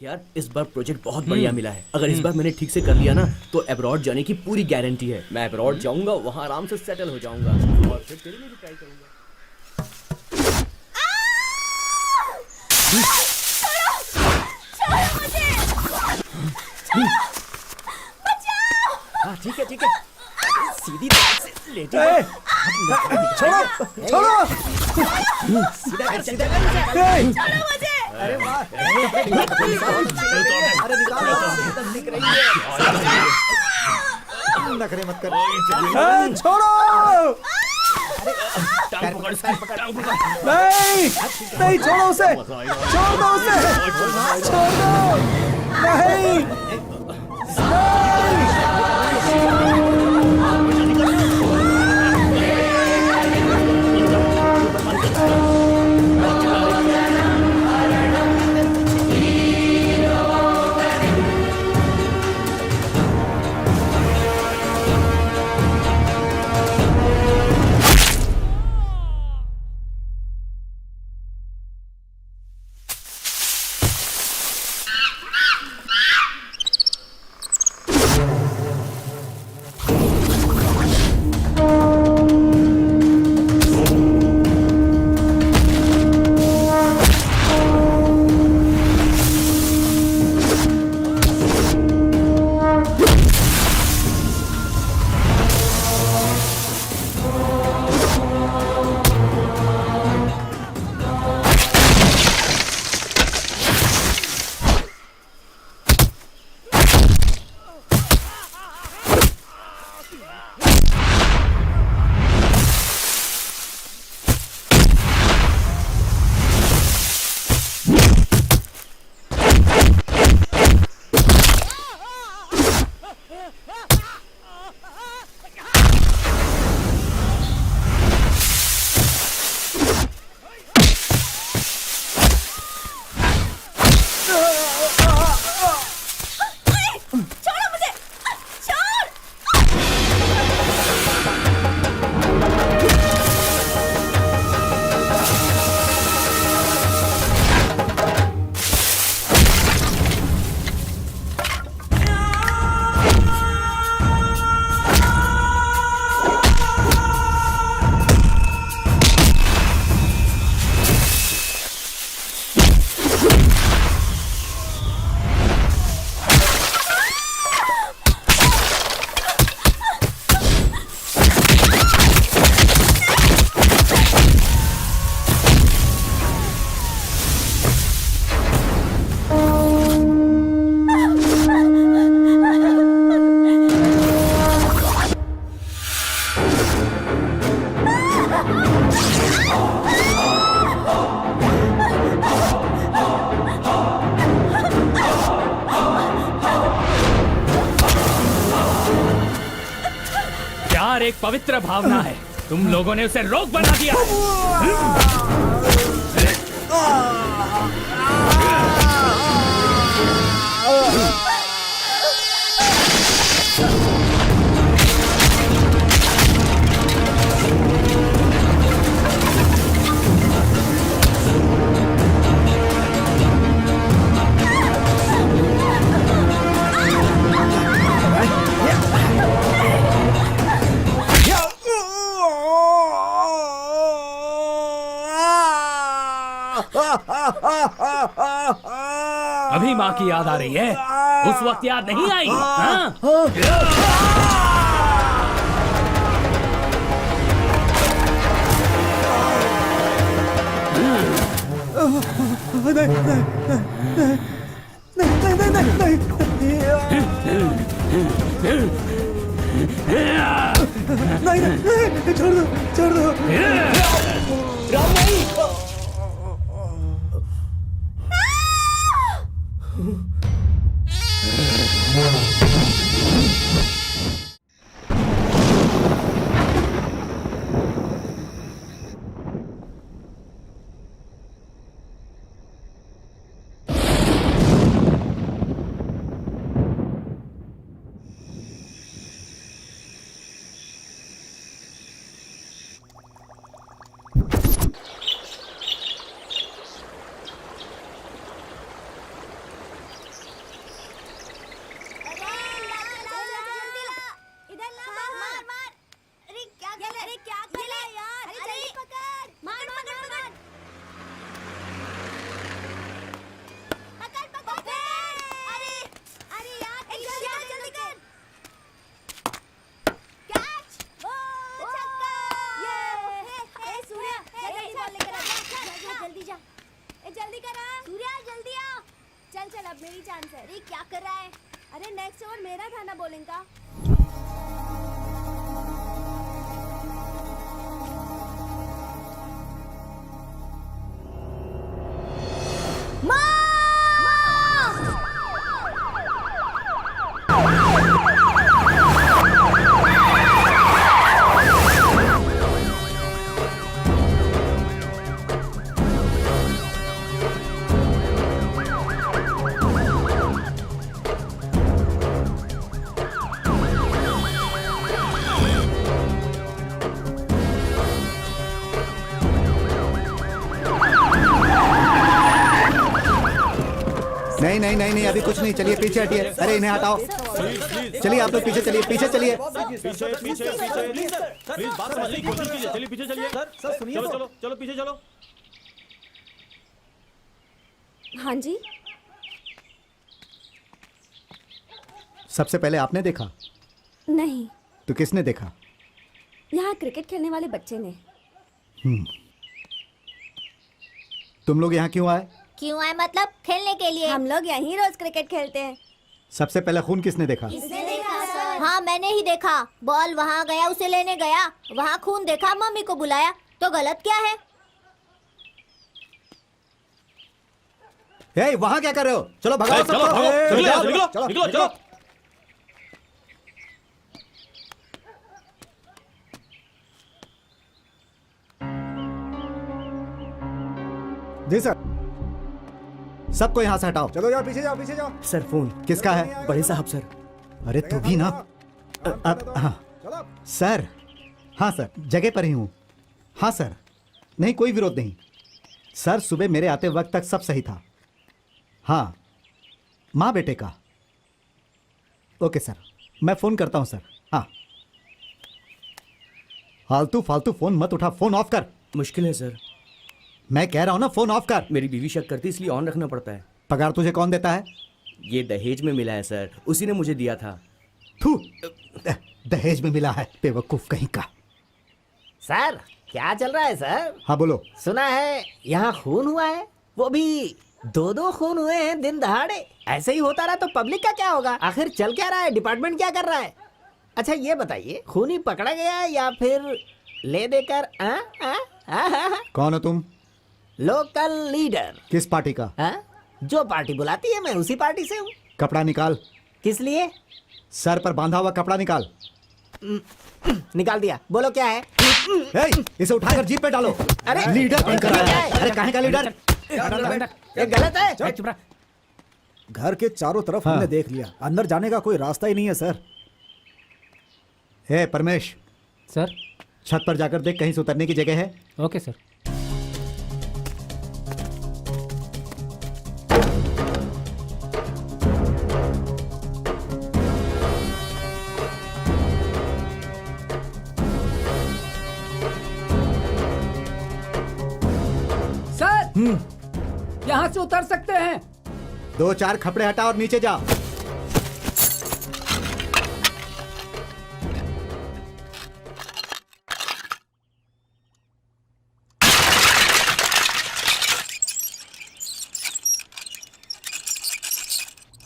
यार इस बार प्रोजेक्ट बहुत बढ़िया मिला है। अगर इस बार मैंने ठीक से कर लिया ना तो अब्रॉड जाने की पूरी गारंटी है। मैं अब्रॉड जाऊंगा, वहाँ आराम से सेटल हो जाऊंगा और फिर तेरे लिए भी ट्राई करूंगा। हाँ ठीक है ठीक है, सीधी बात से लेटी छोड़ो छोड़ो सीधा कर, सीधा कर। छोड़ो मुझे। अरे वाह अरे निकालो, एकदम निक रही है। नखरे मत कर। छोड़ो टांग पकड़, टांग पकड़। नहीं नहीं, छोड़ो उसे, छोड़ दो उसे, छोड़ दो। नहीं एक पवित्र भावना है, तुम लोगों ने उसे रोग बना दिया। अभी माँ की याद आ रही है? उस वक्त याद नहीं आई? हाँ? नहीं, छोड़ दो, छोड़ दो। राम नहीं। चल चल, अब मेरी चांस है। अरे क्या कर रहा है? अरे नेक्स्ट ओवर मेरा था ना बॉलिंग का। नहीं नहीं नहीं नहीं, अभी कुछ नहीं, चलिए पीछे हटिए। अरे इन्हें हटाओ, चलिए आप लोग पीछे चलिए, पीछे चलिए। प्लीज बात समझने की कोशिश कीजिए। चलिए पीछे चलिए। सर सुनिए, चलो चलो चलो पीछे चलो। हाँ जी। सबसे पहले आपने देखा नहीं, तो किसने देखा? यहाँ क्रिकेट खेलने वाले बच्चे ने। तुम लोग यहाँ क्यों आए? क्यों आए मतलब? खेलने के लिए। हम लोग यहीं रोज क्रिकेट खेलते हैं। सबसे पहले खून किसने देखा? इसने देखा सर। हाँ मैंने ही देखा। बॉल वहाँ गया, उसे लेने गया, वहाँ खून देखा, मम्मी को बुलाया, तो गलत क्या है? ए, वहाँ क्या कर रहे हो? चलो भगाओ चलो सबको। चलो जाओ, निकलो चलो, निकलो चलो। चलो। जी सर। सबको यहाँ से हटाओ। चलो यार, पीछे जाओ, पीछे जाओ। Sir phone. किसका है? बड़े साहब सर। अरे तू भी ना। हाँ चलो। सर। हाँ सर, जगह पर ही हूँ। हाँ सर, नहीं कोई विरोध नहीं सर। सुबह मेरे आते वक्त तक सब सही था। हाँ, माँ बेटे का। ओके सर, मैं फोन करता हूँ सर। हाँ, फालतू फालतू फोन मत उठा, फोन ऑफ कर। मुश्किल है सर। मैं कह रहा हूँ ना, फोन ऑफ कर। मेरी बीवी शक करती, इसलिए ऑन रखना पड़ता है। पगार तुझे कौन देता है? ये दहेज में मिला है सर, उसी ने मुझे दिया था। थू, दहेज में मिला है, बेवकूफ कहीं का। सर क्या चल रहा है सर? हाँ बोलो। सुना है यहाँ खून हुआ है, वो भी 2-2 खून हुए हैं दिन दहाड़े। ऐसे ही होता रहा तो पब्लिक का क्या होगा? आखिर चल क्या रहा है? डिपार्टमेंट क्या कर रहा है? अच्छा ये बताइए, खूनी पकड़ा गया या फिर ले देकर? कौन हो तुम? Local leader. किस पार्टी का? जो पार्टी बुलाती है मैं उसी पार्टी से हूँ। कपड़ा निकाल। किस लिए? सर पर बांधा हुआ कपड़ा निकाल। निकाल दिया। बोलो क्या है? हे, इसे उठाकर जीप पे डालो। अरे लीडर बनकर आया है। क्या है? अरे कहाँ का लीडर? ये गलत है। चुप रहा। घर के चारों तरफ हाँ। हमने देख लिया, अंदर जाने का कोई रास्ता ही नहीं है सर। हे परमेश, सर। छत पर जाकर देख, कहीं से उतरने की जगह है? Okay sir. सर यहाँ से उतर सकते हैं। 2-4 खपड़े हटा और नीचे जा।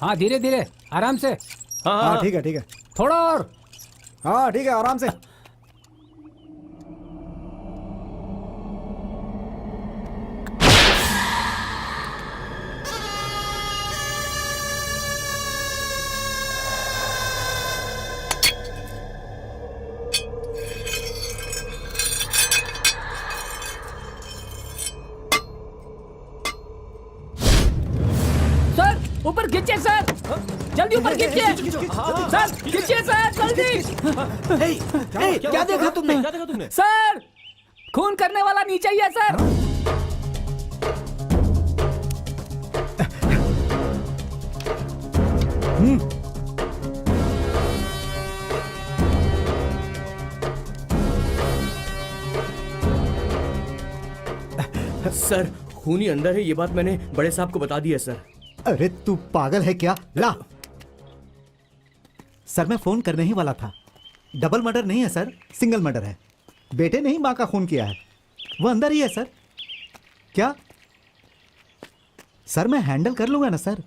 हाँ धीरे धीरे, आराम से। हाँ ठीक है, ठीक है। थोड़ा और। हाँ ठीक है, आराम से। सर ऊपर खींचिए सर, जल्दी ऊपर खींचिए। सर खींचिए सर, जल्दी। क्या देखा तुमने? क्या देखा तुमने? सर खून करने वाला नीचे ही है सर। सर खूनी अंदर है, ये बात मैंने बड़े साहब को बता दी है सर। अरे तू पागल है क्या? ला। सर मैं फोन करने ही वाला था। डबल मर्डर नहीं है सर, सिंगल मर्डर है। बेटे ने ही माँ का खून किया है, वो अंदर ही है सर। क्या सर मैं हैंडल कर लूंगा ना सर?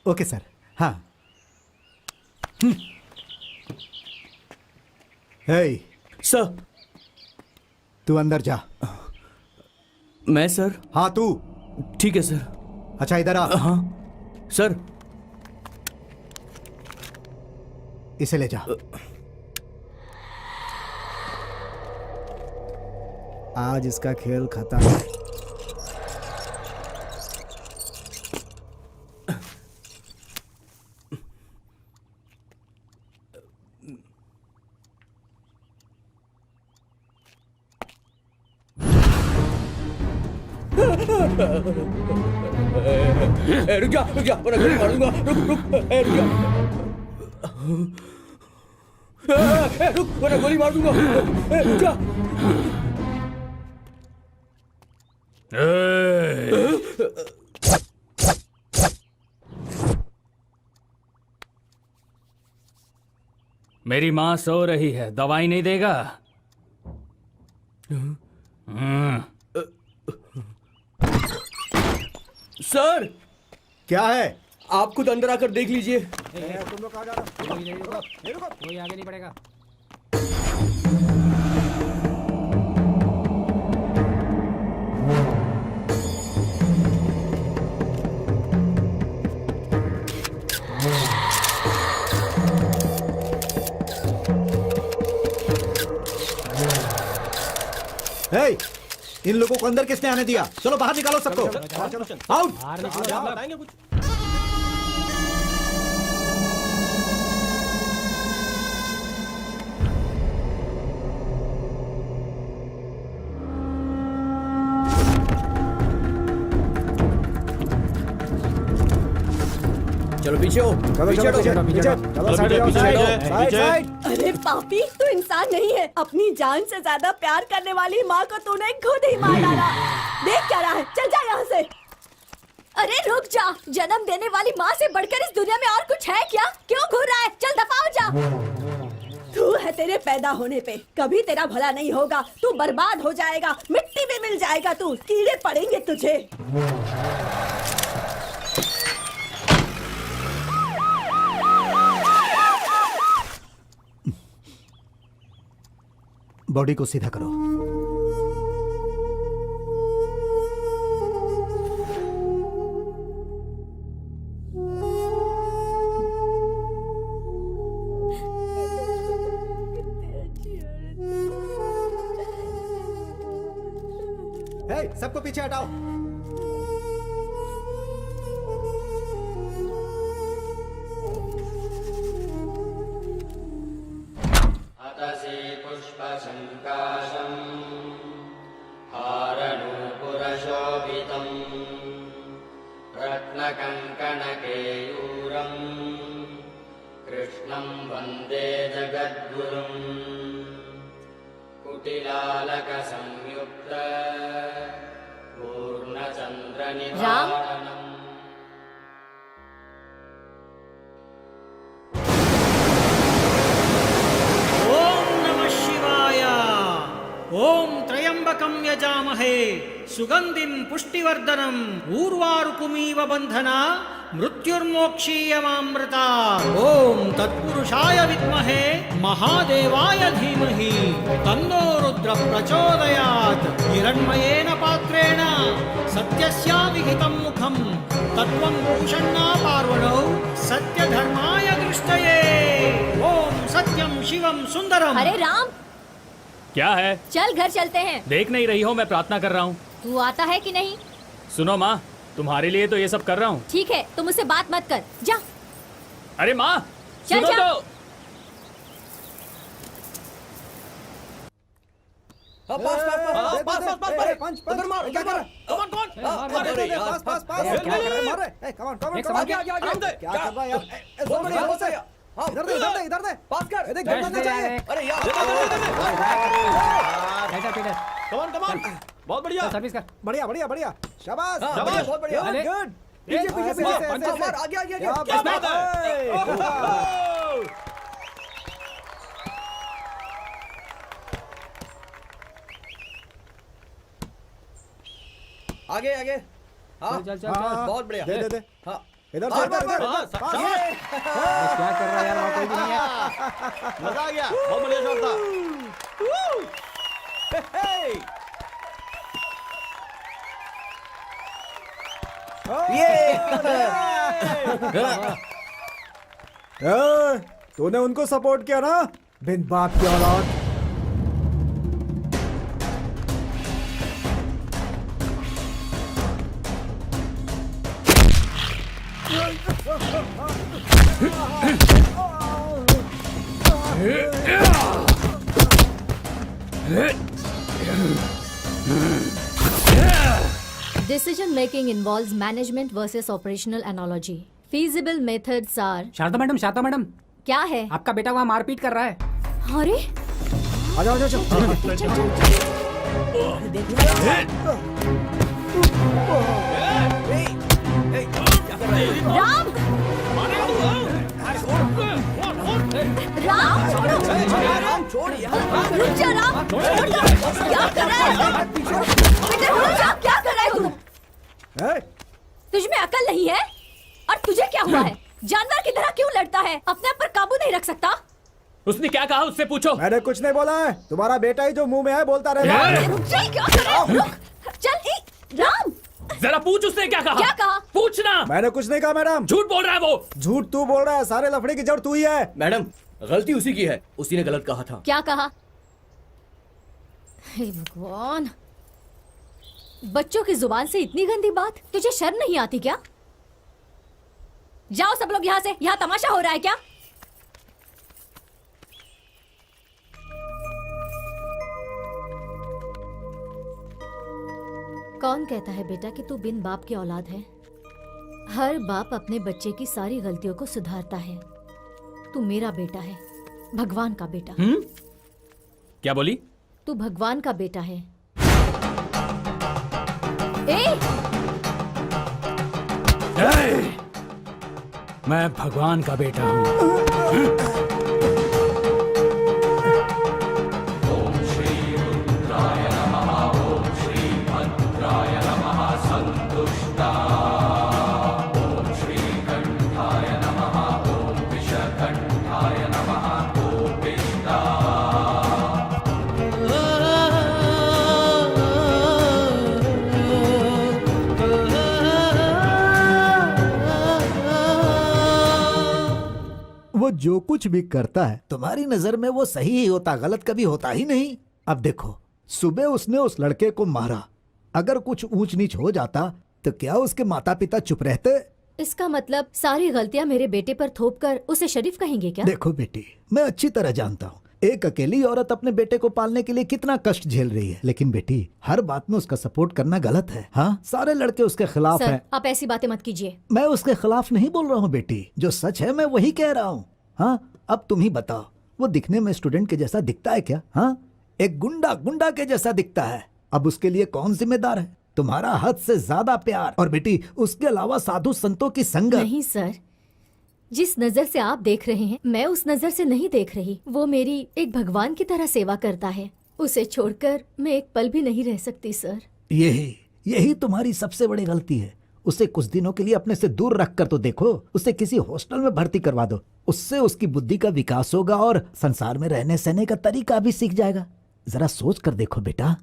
Okay sir. हाँ। हे, सर। तू अंदर जा। मैं सर? हाँ तू। ठीक है सर। अच्छा इधर आ। हाँ सर। इसे ले जा। आज इसका खेल खत्म है। रुक जा वरना गोली मार दूंगा। रुक रुक रुक वरना गोली मार दूंगा। रुक जा। मेरी माँ सो रही है, दवाई नहीं देगा? सर क्या है? आप खुद अंदर आकर देख लीजिए। तुम लोग कहाँ जा रहे हो? कोई आगे नहीं बढ़ेगा। हे, इन लोगों को अंदर किसने आने दिया? चलो बाहर निकालो सबको। आउट। बताएंगे कुछ। चलो पीछे हो। चलो पीछे चलो हटो। पीछे चलो साइड जाओ, साइड साइड। अरे पापी, तू इंसान नहीं है। अपनी जान से ज्यादा प्यार करने वाली माँ को तूने खुद ही मार डाला। देख क्या रहा है, चल जा यहाँ से। अरे रुक जा, जन्म देने वाली माँ से बढ़कर इस दुनिया में और कुछ है क्या? क्यों घूर रहा है? चल दफा हो जा। तू है तेरे पैदा होने पे, कभी तेरा भला नहीं होगा। तू बर्बाद हो जाएगा, मिट्टी में मिल जाएगा तू, कीड़े पड़ेंगे तुझे। बॉडी को सीधा करो। हे, सबको पीछे हटाओ। अतसे पुष्पसङ्काशम् हारनूपुरशोभितम् रत्नकङ्कणकेयूरम् कृष्णं वन्दे जगद्गुरुम् कुटिलालकसंयुक्त पूर्णचन्द्रनिवारणम्। ओम त्र्यंबकं यजामहे सुगंधिं पुष्टिवर्धनम् ऊर्वारुकुमीव बंधना मृत्युर्मोक्षीयमामृता। ओम तत्पुरुषाय विद्महे महादेवाय धीमहि तन्नो रुद्र प्रचोदयात्। हिरण्मयेन पात्रेण सत्यस्याविहितं मुखं तत्त्वं पूषण्णा पार्वणौ सत्यधर्माय दृष्टये। ओम सत्यं शिवं सुंदरम्। अरे राम, क्या है? चल घर चलते हैं। देख नहीं रही हो मैं प्रार्थना कर रहा हूँ। तू आता है कि नहीं? सुनो माँ, तुम्हारे लिए तो ये सब कर रहा हूँ। ठीक है, तुम मुझसे बात मत कर, जा। अरे माँ चल सुनो जा। तो। पास पास पास पास पास पंच उधर मार उधर मार। कौन कौन? अरे यार पास पास पास। मार रहे। कमान कमान एक कमान। आगे, आगे, आगे। क्या कर रहा है यार? बहुत बढ़िया, बहुत बढ़िया। हाँ, इधर दे इधर दे। पास कर। देख बैठ बनना दे चाहिए। यार। अरे यार पीटर पीटर, कमान कमान। बहुत बढ़िया। सर्विस कर। बढ़िया बढ़िया बढ़िया। शाबाश हाँ, शाबाश। बहुत बढ़िया। अरे, गुड। पीछे पीछे ऐसे, पीछे पंच मार, आगे आगे आगे। क्या क्या बात बात है? आगे आगे। हाँ चल चल हाँ, चल। हाँ, बहुत बढ़िया। दे दे दे। हाँ इधर से इधर इधर क्या कर रहा है यार, वहाँ कोई भी नहीं है। मजा आ गया, बहुत बढ़िया शॉट था। तूने उनको सपोर्ट किया ना, बिन बाप की औलाद। Decision making involves management versus operational analogy. Feasible methods are. Sharda madam क्या है? आपका बेटा वहाँ मारपीट कर रहा है। अरे आजा आजा आजा। राम! राम छोड़ो! रुक जा राम! छोड़ दो! क्या कर रहा है? बेटे रुक जा! क्या कर रहा है तू? तुझ में अकल नहीं है? और तुझे क्या हुआ है? जानवर की तरह क्यों लड़ता है? अपने आप पर काबू नहीं रख सकता? उसने क्या कहा उससे पूछो। मैंने कुछ नहीं बोला है, तुम्हारा बेटा ही जो मुंह में है बोलता रहेगा। रुक जा! क्या कर रहा है? रुक! चल राम! जरा पूछ उसने क्या कहा। क्या कहा? पूछना। मैंने कुछ नहीं कहा मैडम। झूठ बोल रहा है वो। झूठ तू बोल रहा है, सारे लफड़े की जड़ तू ही है। मैडम गलती उसी की है, उसी ने गलत कहा था। क्या कहा? हे भगवान, बच्चों की जुबान से इतनी गंदी बात, तुझे शर्म नहीं आती क्या? जाओ सब लोग यहाँ से, यहाँ तमाशा हो रहा है क्या? कौन कहता है बेटा कि तू बिन बाप की औलाद है? हर बाप अपने बच्चे की सारी गलतियों को सुधारता है। तू मेरा बेटा है, भगवान का बेटा। क्या बोली? तू भगवान का बेटा है। ए! मैं भगवान का बेटा हूँ। वो जो कुछ भी करता है तुम्हारी नजर में वो सही ही होता, गलत कभी होता ही नहीं। अब देखो, सुबह उसने उस लड़के को मारा, अगर कुछ ऊंच नीच हो जाता तो क्या उसके माता पिता चुप रहते? इसका मतलब सारी गलतियां मेरे बेटे पर थोपकर उसे शरीफ कहेंगे क्या? देखो बेटी, मैं अच्छी तरह जानता हूँ एक अकेली औरत अपने बेटे को पालने के लिए कितना कष्ट झेल रही है, लेकिन बेटी हर बात में उसका सपोर्ट करना गलत है। हाँ, सारे लड़के उसके खिलाफ सर, हैं। आप ऐसी बातें मत कीजिए। मैं उसके खिलाफ नहीं बोल रहा हूँ बेटी, जो सच है मैं वही कह रहा हूँ। हाँ, अब तुम ही बताओ, वो दिखने में स्टूडेंट के जैसा दिखता है क्या? हाँ, एक गुंडा के जैसा दिखता है। अब उसके लिए कौन जिम्मेदार है? तुम्हारा हद से ज्यादा प्यार, और बेटी उसके अलावा साधु संतों की संगत। नहीं सर, जिस नजर से आप देख रहे हैं मैं उस नजर से नहीं देख रही। वो मेरी एक भगवान की तरह सेवा करता है, उसे छोड़कर मैं एक पल भी नहीं रह सकती सर। यही तुम्हारी सबसे बड़ी गलती है। उसे कुछ दिनों के लिए अपने से दूर रख कर तो देखो, उसे किसी हॉस्टल में भर्ती करवा दो, उससे उसकी बुद्धि का विकास होगा और संसार में रहने सहने का तरीका भी सीख जाएगा। जरा सोच कर देखो बेटा।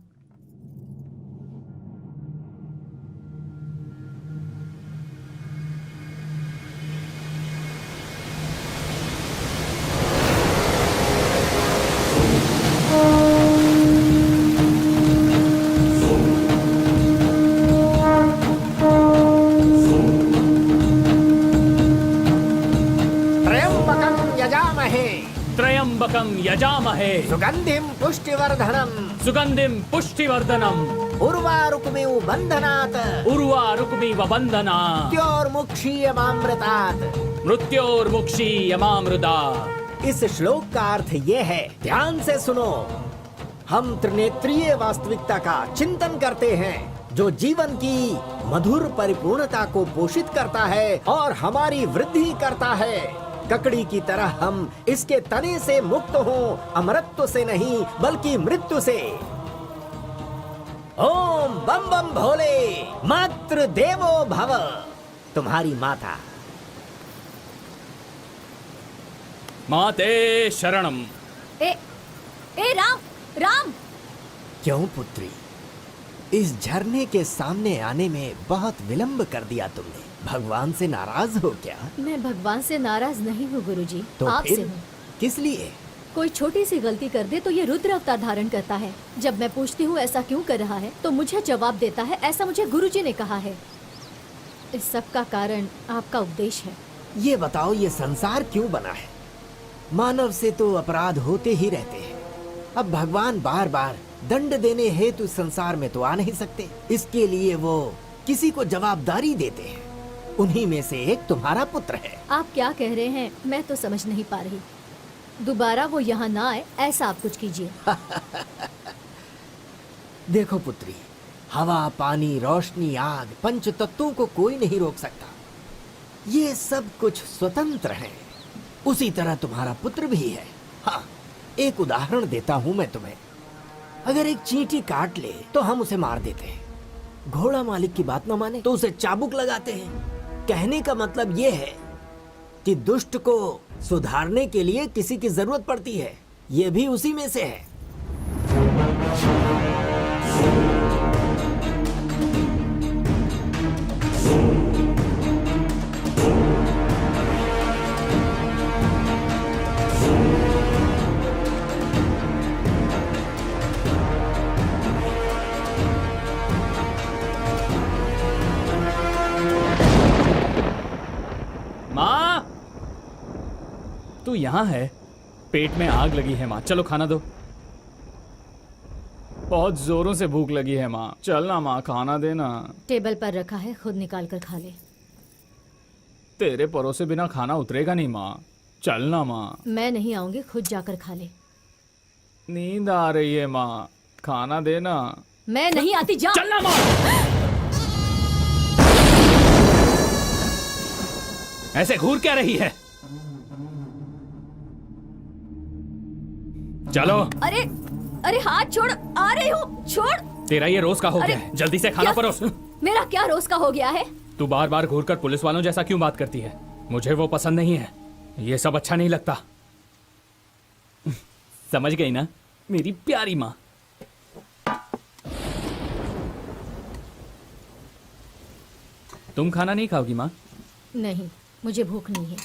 त्र्यंबकं यजामहे सुगंधिम पुष्टिवर्धनम पुष्टिवर्धनम उर्वारुकमिव बंधनात् उर्वारुकमिव बंधनात् मृत्योर्मुक्षीयमामृतात् मृत्योर्मुक्षीयमामृता। इस श्लोक का अर्थ ये है, ध्यान से सुनो। हम त्रिनेत्रीय वास्तविकता का चिंतन करते हैं जो जीवन की मधुर परिपूर्णता को पोषित करता है और हमारी वृद्धि करता है। ककड़ी की तरह हम इसके तने से मुक्त हों, अमरत्व से नहीं बल्कि मृत्यु से। ओम बम बम भोले, मातृ देवो भव। तुम्हारी माता माते शरणम। ए राम राम। क्यों पुत्री, इस झरने के सामने आने में बहुत विलंब कर दिया तुमने। भगवान से नाराज हो क्या? मैं भगवान से नाराज नहीं हूँ गुरुजी, तो आपसे फिर हूँ। किस लिए? कोई छोटी सी गलती कर दे तो ये रुद्र अवतार धारण करता है। जब मैं पूछती हूँ ऐसा क्यों कर रहा है तो मुझे जवाब देता है ऐसा मुझे गुरुजी ने कहा है। इस सब का कारण आपका उपदेश है। ये बताओ, ये संसार क्यों बना है? मानव से तो अपराध होते ही रहते हैं। अब भगवान बार बार दंड देने हेतु संसार में तो आ नहीं सकते। इसके लिए वो किसी को जवाबदारी देते हैं। उन्हीं में से एक तुम्हारा पुत्र है। आप क्या कह रहे हैं मैं तो समझ नहीं पा रही। दोबारा वो यहाँ ना आए ऐसा आप कुछ कीजिए। देखो पुत्री, हवा, पानी, रोशनी, आग, पंच तत्वों को कोई नहीं रोक सकता। ये सब कुछ स्वतंत्र हैं। उसी तरह तुम्हारा पुत्र भी है। हाँ, एक उदाहरण देता हूं मैं तुम्हें। अगर एक चींटी काट ले तो हम उसे मार देते हैं। घोड़ा मालिक की बात न माने तो उसे चाबुक लगाते हैं। कहने का मतलब ये है कि दुष्ट को सुधारने के लिए किसी की जरूरत पड़ती है। ये भी उसी में से है। माँ, तू यहाँ है? पेट में आग लगी है माँ, चलो खाना दो। बहुत जोरों से भूख लगी है माँ, चलना माँ, खाना देना। टेबल पर रखा है, खुद निकाल कर खा ले। तेरे परोसे बिना खाना उतरेगा नहीं माँ, चलना माँ। मैं नहीं आऊंगी, खुद जाकर खा ले। नींद आ रही है माँ, खाना देना। मैं नहीं आती, जा। चलना माँ। ऐसे घूर क्या रही है? चलो। अरे अरे हाथ छोड़, आ रही हूँ, छोड़। तेरा ये रोज का हो गया है, जल्दी से खाना परोस। मेरा क्या रोज का हो गया है? तू बार बार घूर कर पुलिस वालों जैसा क्यों बात करती है? मुझे वो पसंद नहीं है, ये सब अच्छा नहीं लगता। समझ गई ना मेरी प्यारी माँ? तुम खाना नहीं खाओगी माँ? नहीं, मुझे भूख नहीं है।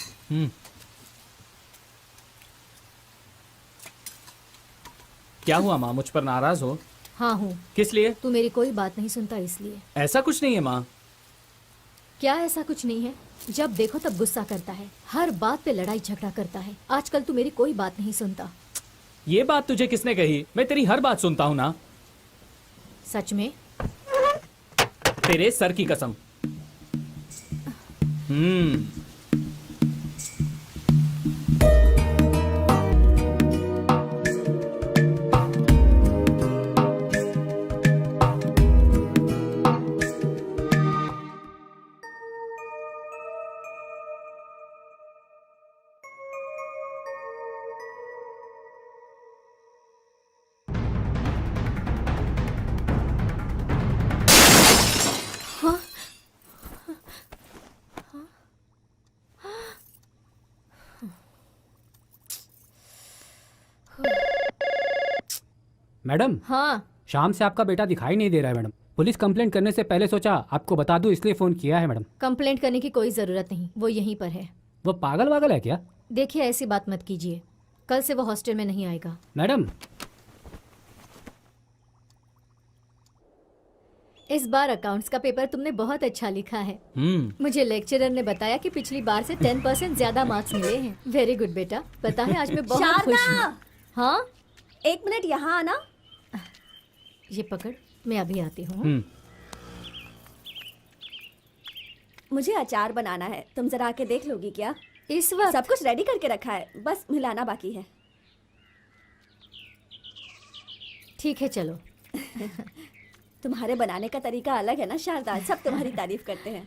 क्या हुआ माँ, मुझ पर नाराज हो? हाँ हूँ। किस लिए? तू मेरी कोई बात नहीं सुनता इसलिए। ऐसा कुछ नहीं है माँ। क्या ऐसा कुछ नहीं है? जब देखो तब गुस्सा करता है, हर बात पे लड़ाई झगड़ा करता है। आजकल तू मेरी कोई बात नहीं सुनता। ये बात तुझे किसने कही? मैं तेरी हर बात सुनता हूँ ना। सच में? तेरे सर की कसम। मैडम, हाँ। शाम से आपका बेटा दिखाई नहीं दे रहा है मैडम। पुलिस कंप्लेंट करने से पहले सोचा आपको बता दूं, इसलिए फोन किया है मैडम। कंप्लेंट करने की कोई जरूरत नहीं, वो यहीं पर है। वो पागल वागल है क्या? देखिए ऐसी बात मत कीजिए, कल से वो हॉस्टल में नहीं आएगा। मैडम, इस बार अकाउंट्स का पेपर तुमने बहुत अच्छा लिखा है। मुझे लेक्चरर ने बताया कि पिछली बार से 10% ज्यादा मार्क्स मिले हैं। वेरी गुड बेटा, पता है आज मैं बहुत खुश हूँ। हाँ, 1 मिनट यहाँ आना। ये पकड़, मैं अभी आती हूँ। मुझे अचार बनाना है, तुम जरा आके देख लोगी क्या? इस वक्त सब कुछ रेडी करके रखा है, बस मिलाना बाकी है। ठीक है, चलो। तुम्हारे बनाने का तरीका अलग है ना शारदा, सब तुम्हारी तारीफ करते हैं।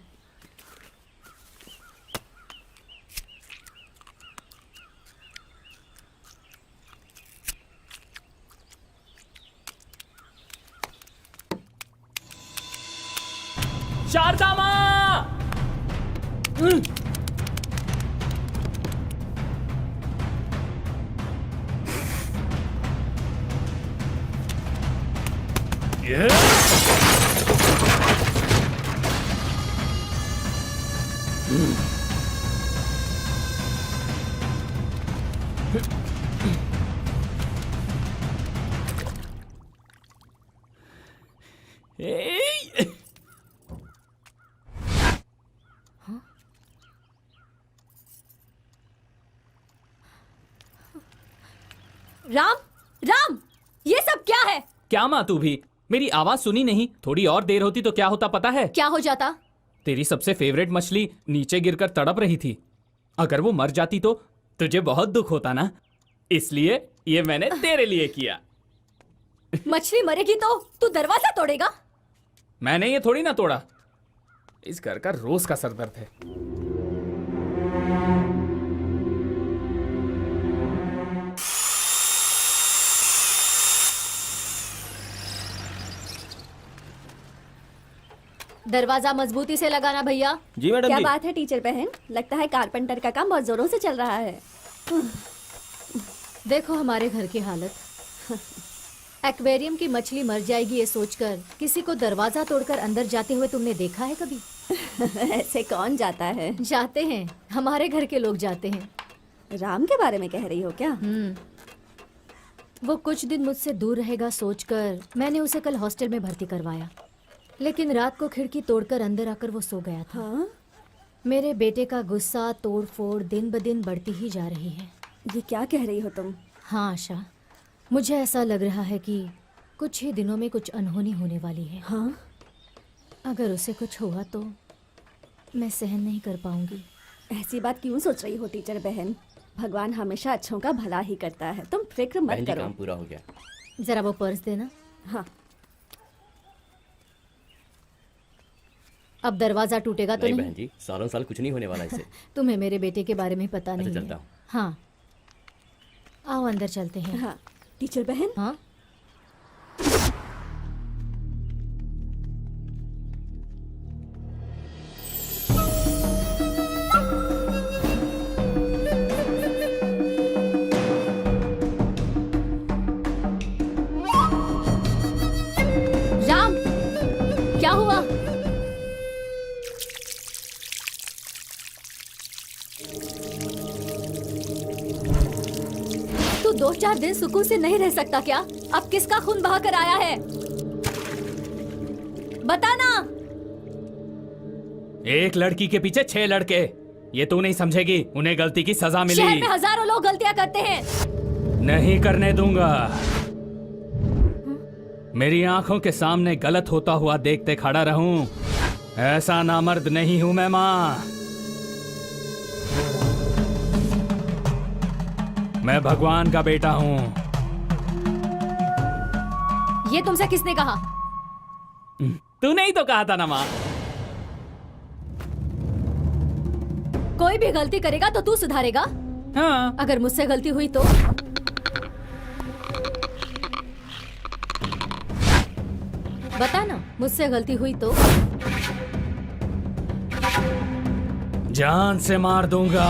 शारदा माँ! राम, राम, ये सब क्या है? क्या माँ तू भी मेरी आवाज सुनी नहीं? थोड़ी और देर होती तो क्या होता पता है? क्या हो जाता? तेरी सबसे फेवरेट मछली नीचे गिरकर तड़प रही थी। अगर वो मर जाती तो तुझे बहुत दुख होता ना, इसलिए ये मैंने तेरे लिए किया। मछली मरेगी तो तू दरवाजा तोड़ेगा? मैंने ये थोड़ी ना तोड़ा। इस घर का रोज का सरदर्द है। दरवाजा मजबूती से लगाना भैया। जी मैडम क्या जी। बात है टीचर बहन? लगता है कारपेंटर का काम बहुत जोरों से चल रहा है। देखो हमारे घर की हालत। एक्वेरियम की मछली मर जाएगी ये सोचकर किसी को दरवाजा तोड़कर अंदर जाते हुए तुमने देखा है कभी? ऐसे कौन जाता है? जाते हैं, हमारे घर के लोग जाते हैं। राम के बारे में कह रही हो क्या? वो कुछ दिन मुझसे दूर रहेगा सोचकर मैंने उसे कल हॉस्टल में भर्ती करवाया, लेकिन रात को खिड़की तोड़कर अंदर आकर वो सो गया था। हाँ? मेरे बेटे का गुस्सा तोड़ फोड़ दिन ब दिन बढ़ती ही जा रही है। ये क्या कह रही हो तुम? हाँ आशा, मुझे ऐसा लग रहा है कि कुछ ही दिनों में कुछ अनहोनी होने वाली है। हाँ? अगर उसे कुछ हुआ तो मैं सहन नहीं कर पाऊंगी। ऐसी बात क्यों सोच रही हो टीचर बहन? भगवान हमेशा अच्छों का भला ही करता है, तुम फिक्र मत करो। काम पूरा हो गया। जरा वो पर्स देना। हाँ। अब दरवाजा टूटेगा तो नहीं नहीं? बहन जी, सालों साल कुछ नहीं होने वाला इससे। तुम्हें मेरे बेटे के बारे में पता नहीं चलता है। हूँ। हाँ, आओ अंदर चलते हैं। हाँ। टीचर बहन। हाँ। राम, क्या हुआ? तू 2-4 दिन सुकून से नहीं रह सकता क्या? अब किसका खून बहा कर आया है? बता ना। एक लड़की के पीछे 6 लड़के, ये तू नहीं समझेगी। उन्हें गलती की सजा मिली। शहर में हजारों लोग गलतियां करते हैं। नहीं करने दूंगा। मेरी आंखों के सामने गलत होता हुआ देखते खड़ा रहूं, ऐसा नामर्द नहीं हूं मैं माँ। मैं भगवान का बेटा हूं। ये तुमसे किसने कहा? तूने ही तो कहा था ना माँ। कोई भी गलती करेगा तो तू सुधारेगा? हाँ। अगर मुझसे गलती हुई तो? बता ना, मुझसे गलती हुई तो? जान से मार दूंगा।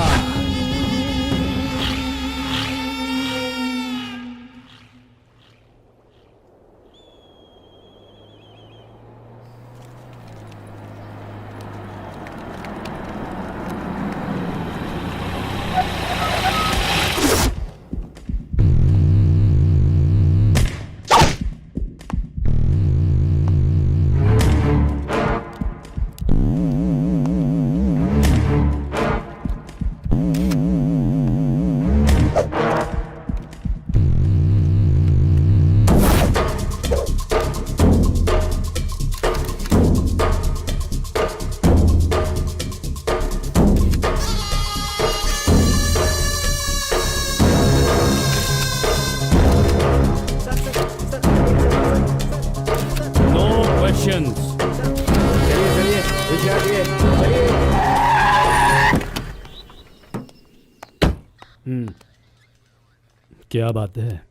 क्या बात है?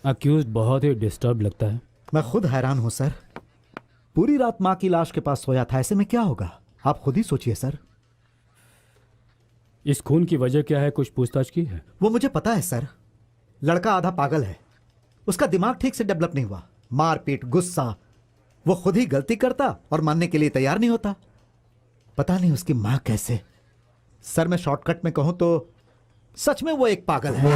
अक्यूज बहुत ही डिस्टर्ब लगता है। मैं खुद हैरान हूं सर। पूरी रात मां की लाश के पास सोया था, ऐसे में क्या होगा? आप खुद ही सोचिए सर। इस खून की वजह क्या है, कुछ पूछताछ की है? वो मुझे पता है सर। लड़का आधा पागल है, उसका दिमाग ठीक से डेवलप नहीं हुआ। मारपीट, गुस्सा, वो खुद ही गलती करता और मानने के लिए तैयार नहीं होता। पता नहीं उसकी मां कैसे। सर मैं शॉर्टकट में कहूं तो सच में वो एक पागल है।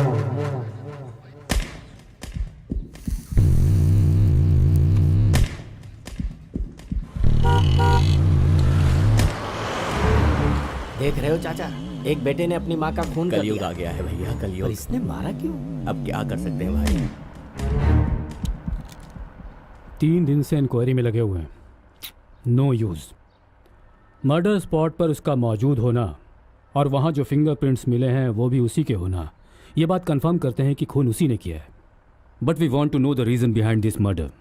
देख रहे हो चाचा, एक बेटे ने अपनी माँ का खून कर कलयुग दिया। आ गया है भैया, और कलयुग। इसने मारा क्यों? अब क्या कर सकते हैं भाई। 3 दिन से इंक्वायरी में लगे हुए हैं, नो यूज़। मर्डर स्पॉट पर उसका मौजूद होना और वहाँ जो फिंगरप्रिंट्स मिले हैं वो भी उसी के होना, ये बात कंफर्म करते हैं कि खून उसी ने किया है। But we want to know the reason behind this murder.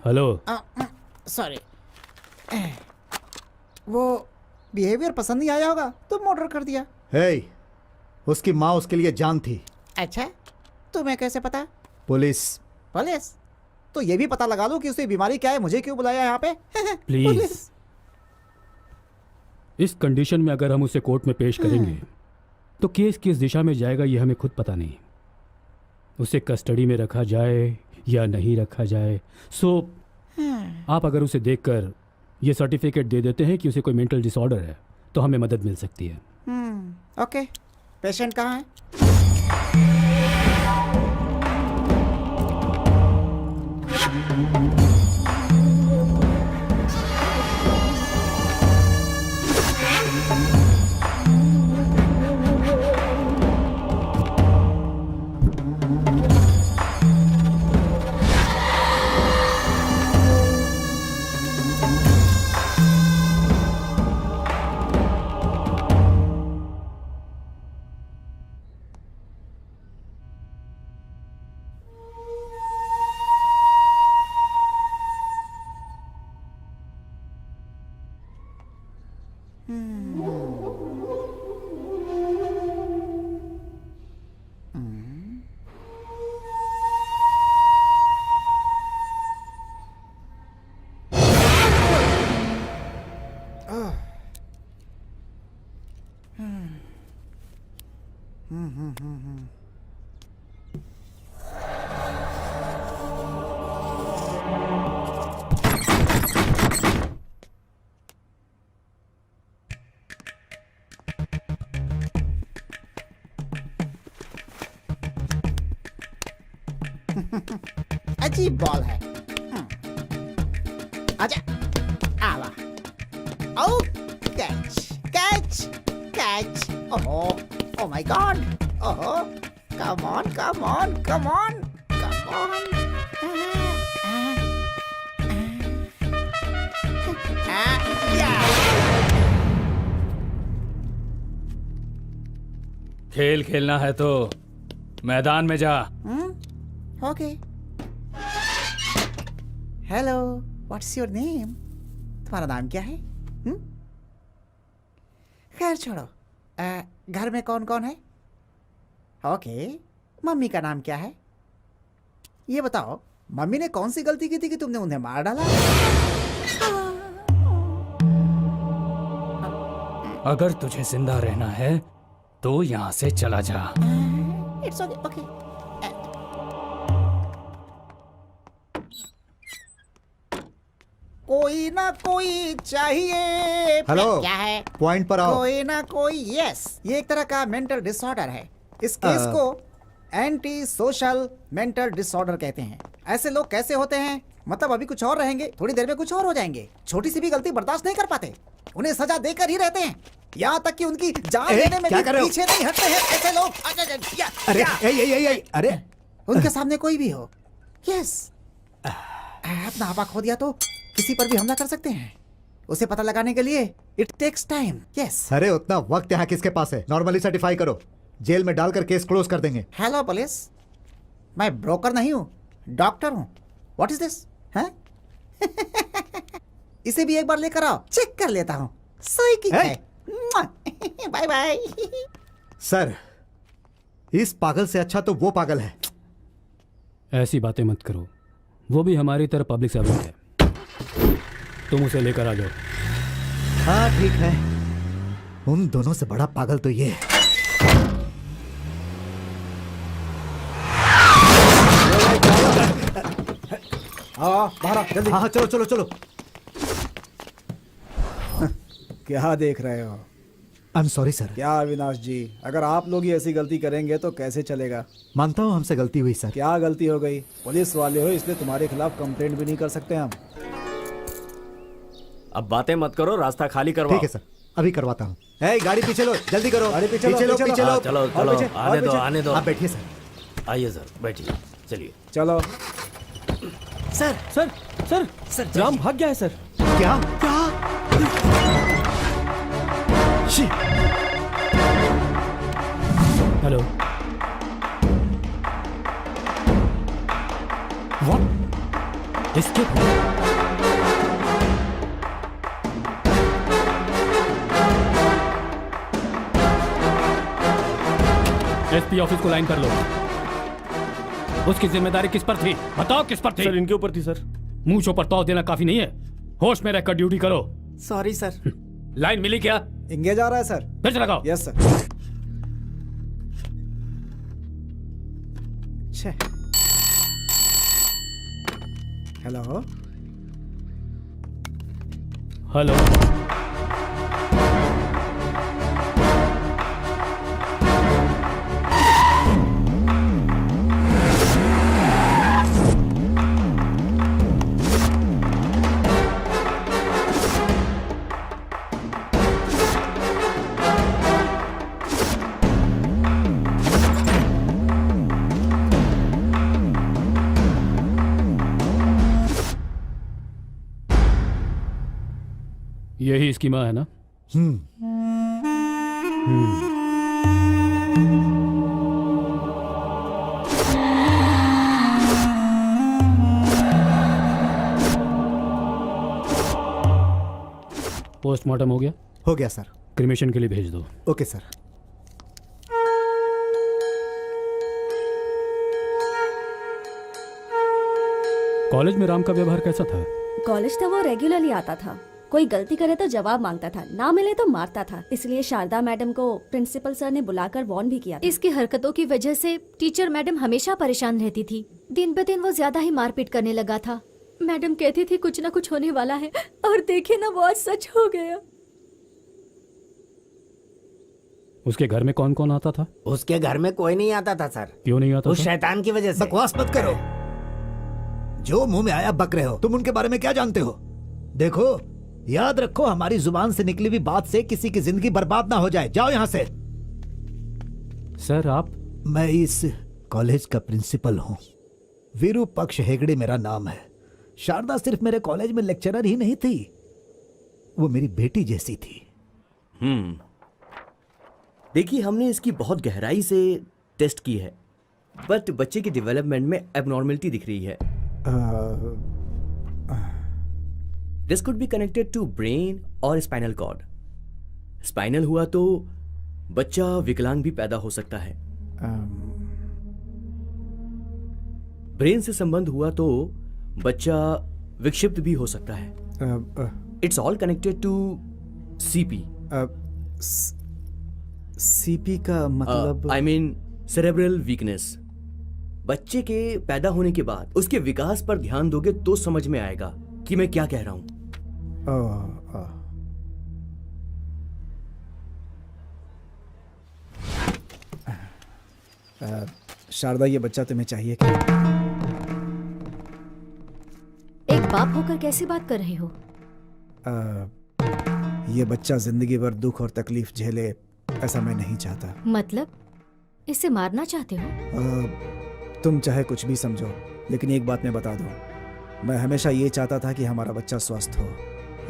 Hello, sorry, वो बिहेवियर पसंद नहीं आया होगा तो मर्डर कर दिया। हे, उसकी माँ उसके लिए जान थी। अच्छा, तुम्हें कैसे पता? पुलिस। पुलिस? तो ये भी पता लगा लो कि उसे बीमारी क्या है, मुझे क्यों बुलाया यहाँ पे? प्लीज। पुलिस। इस कंडीशन में अगर हम उसे कोर्ट में पेश करेंगे तो केस किस दिशा में जाएगा ये हमें खुद पता नहीं। उसे कस्टडी में रखा जाए या नहीं रखा जाए। सो आप अगर उसे देखकर ये सर्टिफिकेट दे देते हैं कि उसे कोई मेंटल डिसऑर्डर है तो हमें मदद मिल सकती है। ओके, पेशेंट कहाँ है? अजीब बॉल है। आजा, आवा। ओ, कैच, कैच, कैच। ओहो, ओ माय गॉड। ओहो, come on, come on, come on, come on. खेल खेलना है तो मैदान में जा। Okay. Hello, what's your name? तुम्हारा नाम क्या है? खैर छोड़ो, घर में कौन कौन है? ओके, मम्मी का नाम क्या है? ये बताओ, मम्मी ने कौन सी गलती की थी कि तुमने उन्हें मार डाला? अगर तुझे जिंदा रहना है तो यहाँ से चला जा। It's okay, okay. कोई ना कोई चाहिए। हेलो, क्या है? पॉइंट पर आओ। कोई ना कोई, यस, ये एक तरह का मेंटल डिसऑर्डर है। इस केस को एंटी सोशल मेंटल डिसऑर्डर कहते हैं। ऐसे लोग कैसे होते हैं? मतलब अभी कुछ और रहेंगे, थोड़ी देर में कुछ और हो जाएंगे। छोटी सी भी गलती बर्दाश्त नहीं कर पाते, उन्हें सजा देकर ही रहते हैं, यहाँ तक कि उनकी जान लेने में भी पीछे नहीं हटते हैं ऐसे लोग। अरे अरे, उनके सामने कोई भी हो, यस, अपना आपा खो दिया तो किसी पर भी हमला कर सकते हैं। उसे पता लगाने के लिए इट टेक्स टाइम। यस। अरे उतना वक्त यहाँ किसके पास है? नॉर्मली सर्टिफाई करो, जेल में डालकर केस क्लोज कर देंगे। हेलो पुलिस, मैं ब्रोकर नहीं हूँ, डॉक्टर हूँ। What is this? हैं? इसे भी एक बार लेकर आओ, चेक कर लेता हूँ। सही की है। Bye bye. सर, इस पागल से अच्छा तो वो पागल है। ऐसी बातें मत करो, वो भी हमारी तरह पब्लिक सर्वेंट है। तुम उसे लेकर आ जाओ। हाँ ठीक है, उन दोनों से बड़ा पागल तो ये है। हाँ बाहर आ, जल्दी। हाँ हाँ चलो चलो चलो। क्या देख रहे हो? I am sorry sir. क्या अविनाश जी, अगर आप लोग ही ऐसी गलती करेंगे तो कैसे चलेगा? मानता हूँ हमसे गलती हुई सर। क्या गलती हो गई? पुलिस वाले हो इसलिए तुम्हारे खिलाफ कंप्लेंट भी नहीं कर सकते हम। अब बातें मत करो, रास्ता खाली करवाओ। ठीक है सर, अभी करवाता हूँ। ए, गाड़ी पीछे लो, जल्दी करो। गाड़ी पीछे लो, पीछे लो, पीछे पीछे लो। लो। हाँ, चलो चलो, पीछे, आने दो पीछे। आने दो। आप बैठिए सर। आइए सर, बैठिए, चलिए। चलो। Sir sir sir sir Ram भाग गया है सर। क्या क्या? शी! हेलो। व्हाट? इसके एसपी ऑफिस को लाइन कर लो। उसकी जिम्मेदारी किस पर थी? बताओ किस पर थी? सर इनके ऊपर थी सर। मुंह चौपर तौल देना काफी नहीं है। होश में रहकर ड्यूटी करो। Sorry sir. लाइन मिली क्या? इंगेज आ रहा है सर। फिर से लगाओ। Yes sir. हेलो। हेलो। यही इसकी माँ है ना? पोस्टमार्टम हो गया? हो गया सर। क्रिमेशन के लिए भेज दो। Okay sir. कॉलेज में राम का व्यवहार कैसा था? कॉलेज तो वो रेगुलरली आता था। कोई गलती करे तो जवाब मांगता था, ना मिले तो मारता था। इसलिए शारदा मैडम को प्रिंसिपल सर ने बुलाकर वार्न भी किया था। इसकी हरकतों की वजह से टीचर मैडम हमेशा परेशान रहती थी। दिन ब दिन वो ज्यादा ही मारपीट करने लगा था। मैडम कहती थी कुछ ना कुछ होने वाला है, और देखे ना वो आज सच हो गया। उसके घर में कौन कौन आता था? उसके घर में कोई नहीं आता था सर। क्यों नहीं आता उस था? शैतान की वजह से। बकवास मत करो। जो मुंह में आया बक रहे हो। तुम उनके बारे में क्या जानते हो? देखो, याद रखो, हमारी जुबान से निकली हुई बात से किसी की जिंदगी बर्बाद ना हो जाए। जाओ यहां से। सर आप? मैं इस कॉलेज का प्रिंसिपल हूं। विरूपक्ष हेगड़े मेरा नाम है। शारदा सिर्फ मेरे कॉलेज में लेक्चरर ही नहीं थी, वो मेरी बेटी जैसी थी। देखिए, हमने इसकी बहुत गहराई से टेस्ट की है, बट बच्चे की डेवलपमेंट में एबनॉर्मलिटी दिख रही है। This could be connected to brain और स्पाइनल कॉर्ड। स्पाइनल हुआ तो बच्चा विकलांग भी पैदा हो सकता है। ब्रेन से संबंध हुआ तो बच्चा विक्षिप्त भी हो सकता है। It's all connected to CP. CP का मतलब? I mean cerebral weakness. बच्चे के पैदा होने के बाद उसके विकास पर ध्यान दोगे तो समझ में आएगा कि मैं क्या कह रहा हूं। शारदा, ये बच्चा तुम्हें चाहिए क्या? एक बाप होकर कैसी बात कर रहे हो? ये बच्चा जिंदगी भर दुख और तकलीफ झेले, ऐसा मैं नहीं चाहता। मतलब इसे मारना चाहते हो? तुम चाहे कुछ भी समझो, लेकिन एक बात मैं बता दूं, मैं हमेशा ये चाहता था कि हमारा बच्चा स्वस्थ हो।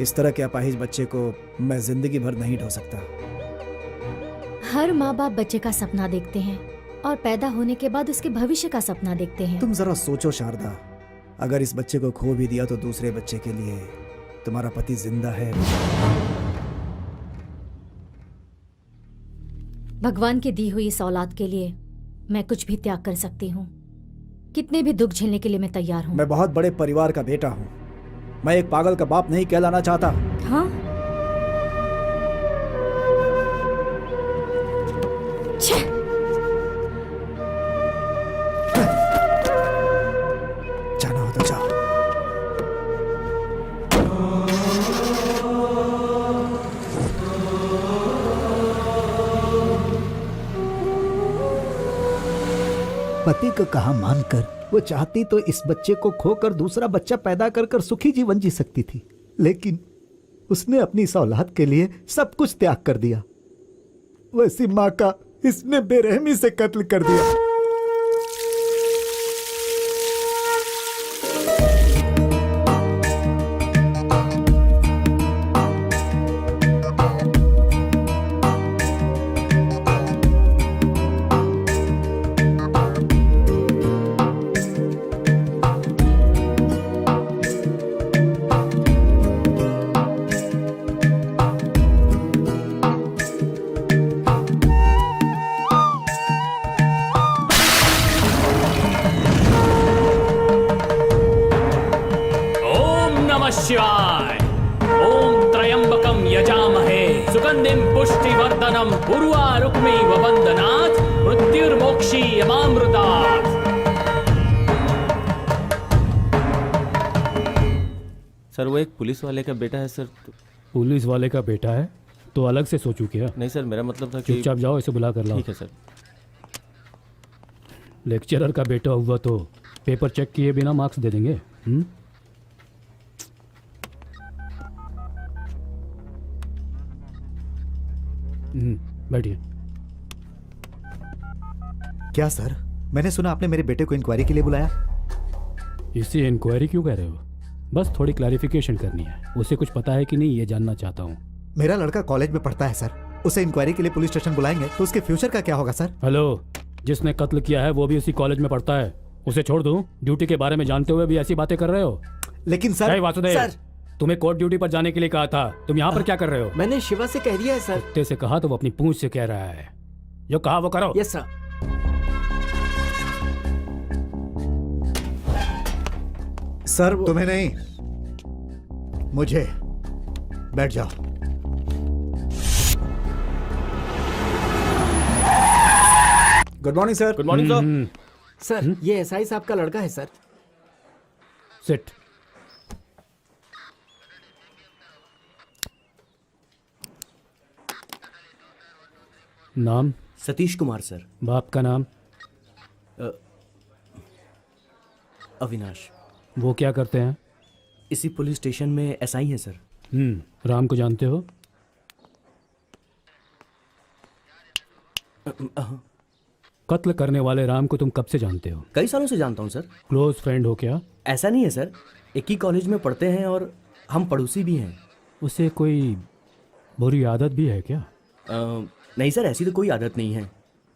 इस तरह के अपाहिज बच्चे को मैं जिंदगी भर नहीं ढो सकता। हर माँ बाप बच्चे का सपना देखते हैं और पैदा होने के बाद उसके भविष्य का सपना देखते हैं। तुम जरा सोचो शारदा, अगर इस बच्चे को खो भी दिया तो दूसरे बच्चे के लिए तुम्हारा पति जिंदा है। भगवान की दी हुई इस औलाद के लिए मैं कुछ भी त्याग कर सकती हूँ। कितने भी दुख झेलने के लिए मैं तैयार हूँ। मैं बहुत बड़े परिवार का बेटा हूँ। मैं एक पागल का बाप नहीं कहलाना चाहता। हाँ? जाना हो तो जाओ। पति को कहा मानकर वो चाहती तो इस बच्चे को खोकर दूसरा बच्चा पैदा कर सुखी जीवन जी सकती थी, लेकिन उसने अपनी इस औलाद के लिए सब कुछ त्याग कर दिया। वैसी माँ का इसने बेरहमी से कत्ल कर दिया। ओम नमः शिवाय। ओम त्रयंबकम यजामहे सुगंधिम पुष्टिवर्धनम उर्वारुक्मिव वंदनात् मृत्युर्मोक्षी यमामृतात्। सर वो एक पुलिस वाले का बेटा है सर। पुलिस वाले का बेटा है तो अलग से सोचूं क्या? नहीं सर, मेरा मतलब था कि चुपचाप जाओ, इसे बुला कर लाओ। ठीक है सर। लेक्चरर का बेटा हुआ तो पेपर चेक किए बिना मार्क्स दे देंगे। बैठिए। क्या सर, मैंने सुना आपने मेरे बेटे को इंक्वायरी के लिए बुलाया। इसे इंक्वायरी क्यों कह रहे हो? बस थोड़ी क्लैरिफिकेशन करनी है। उसे कुछ पता है कि नहीं ये जानना चाहता हूँ। मेरा लड़का कॉलेज में पढ़ता है सर, उसे इंक्वायरी के लिए पुलिस स्टेशन बुलाएंगे तो उसके फ्यूचर का क्या होगा सर? हेलो, जिसने कत्ल किया है वो भी उसी कॉलेज में पढ़ता है। उसे छोड़ दूं? ड्यूटी के बारे में जानते हुए भी ऐसी बातें कर रहे हो? लेकिन सर, वासुदेव सर। तुम्हें कोर्ट ड्यूटी पर जाने के लिए कहा था, तुम यहाँ पर क्या कर रहे हो? मैंने शिवा से कह दिया है सर। कुत्ते से कहा तो वो अपनी पूंछ से कह रहा है। जो कहा वो करो। Yes sir. सर तुम्हें नहीं, मुझे। बैठ जाओ। Good morning sir. Good morning sir. Sir ये एसआई साहब का लड़का है सर। सिट। नाम? सतीश कुमार सर। बाप का नाम? अविनाश। वो क्या करते हैं? इसी पुलिस स्टेशन में एसआई हैं सर। राम को जानते हो? कत्ल करने वाले राम को तुम कब से जानते हो? कई सालों से जानता हूँ सर। क्लोज फ्रेंड हो क्या? ऐसा नहीं है सर, एक ही कॉलेज में पढ़ते हैं और हम पड़ोसी भी हैं। उसे कोई बुरी आदत भी है क्या? नहीं सर, ऐसी तो कोई आदत नहीं है।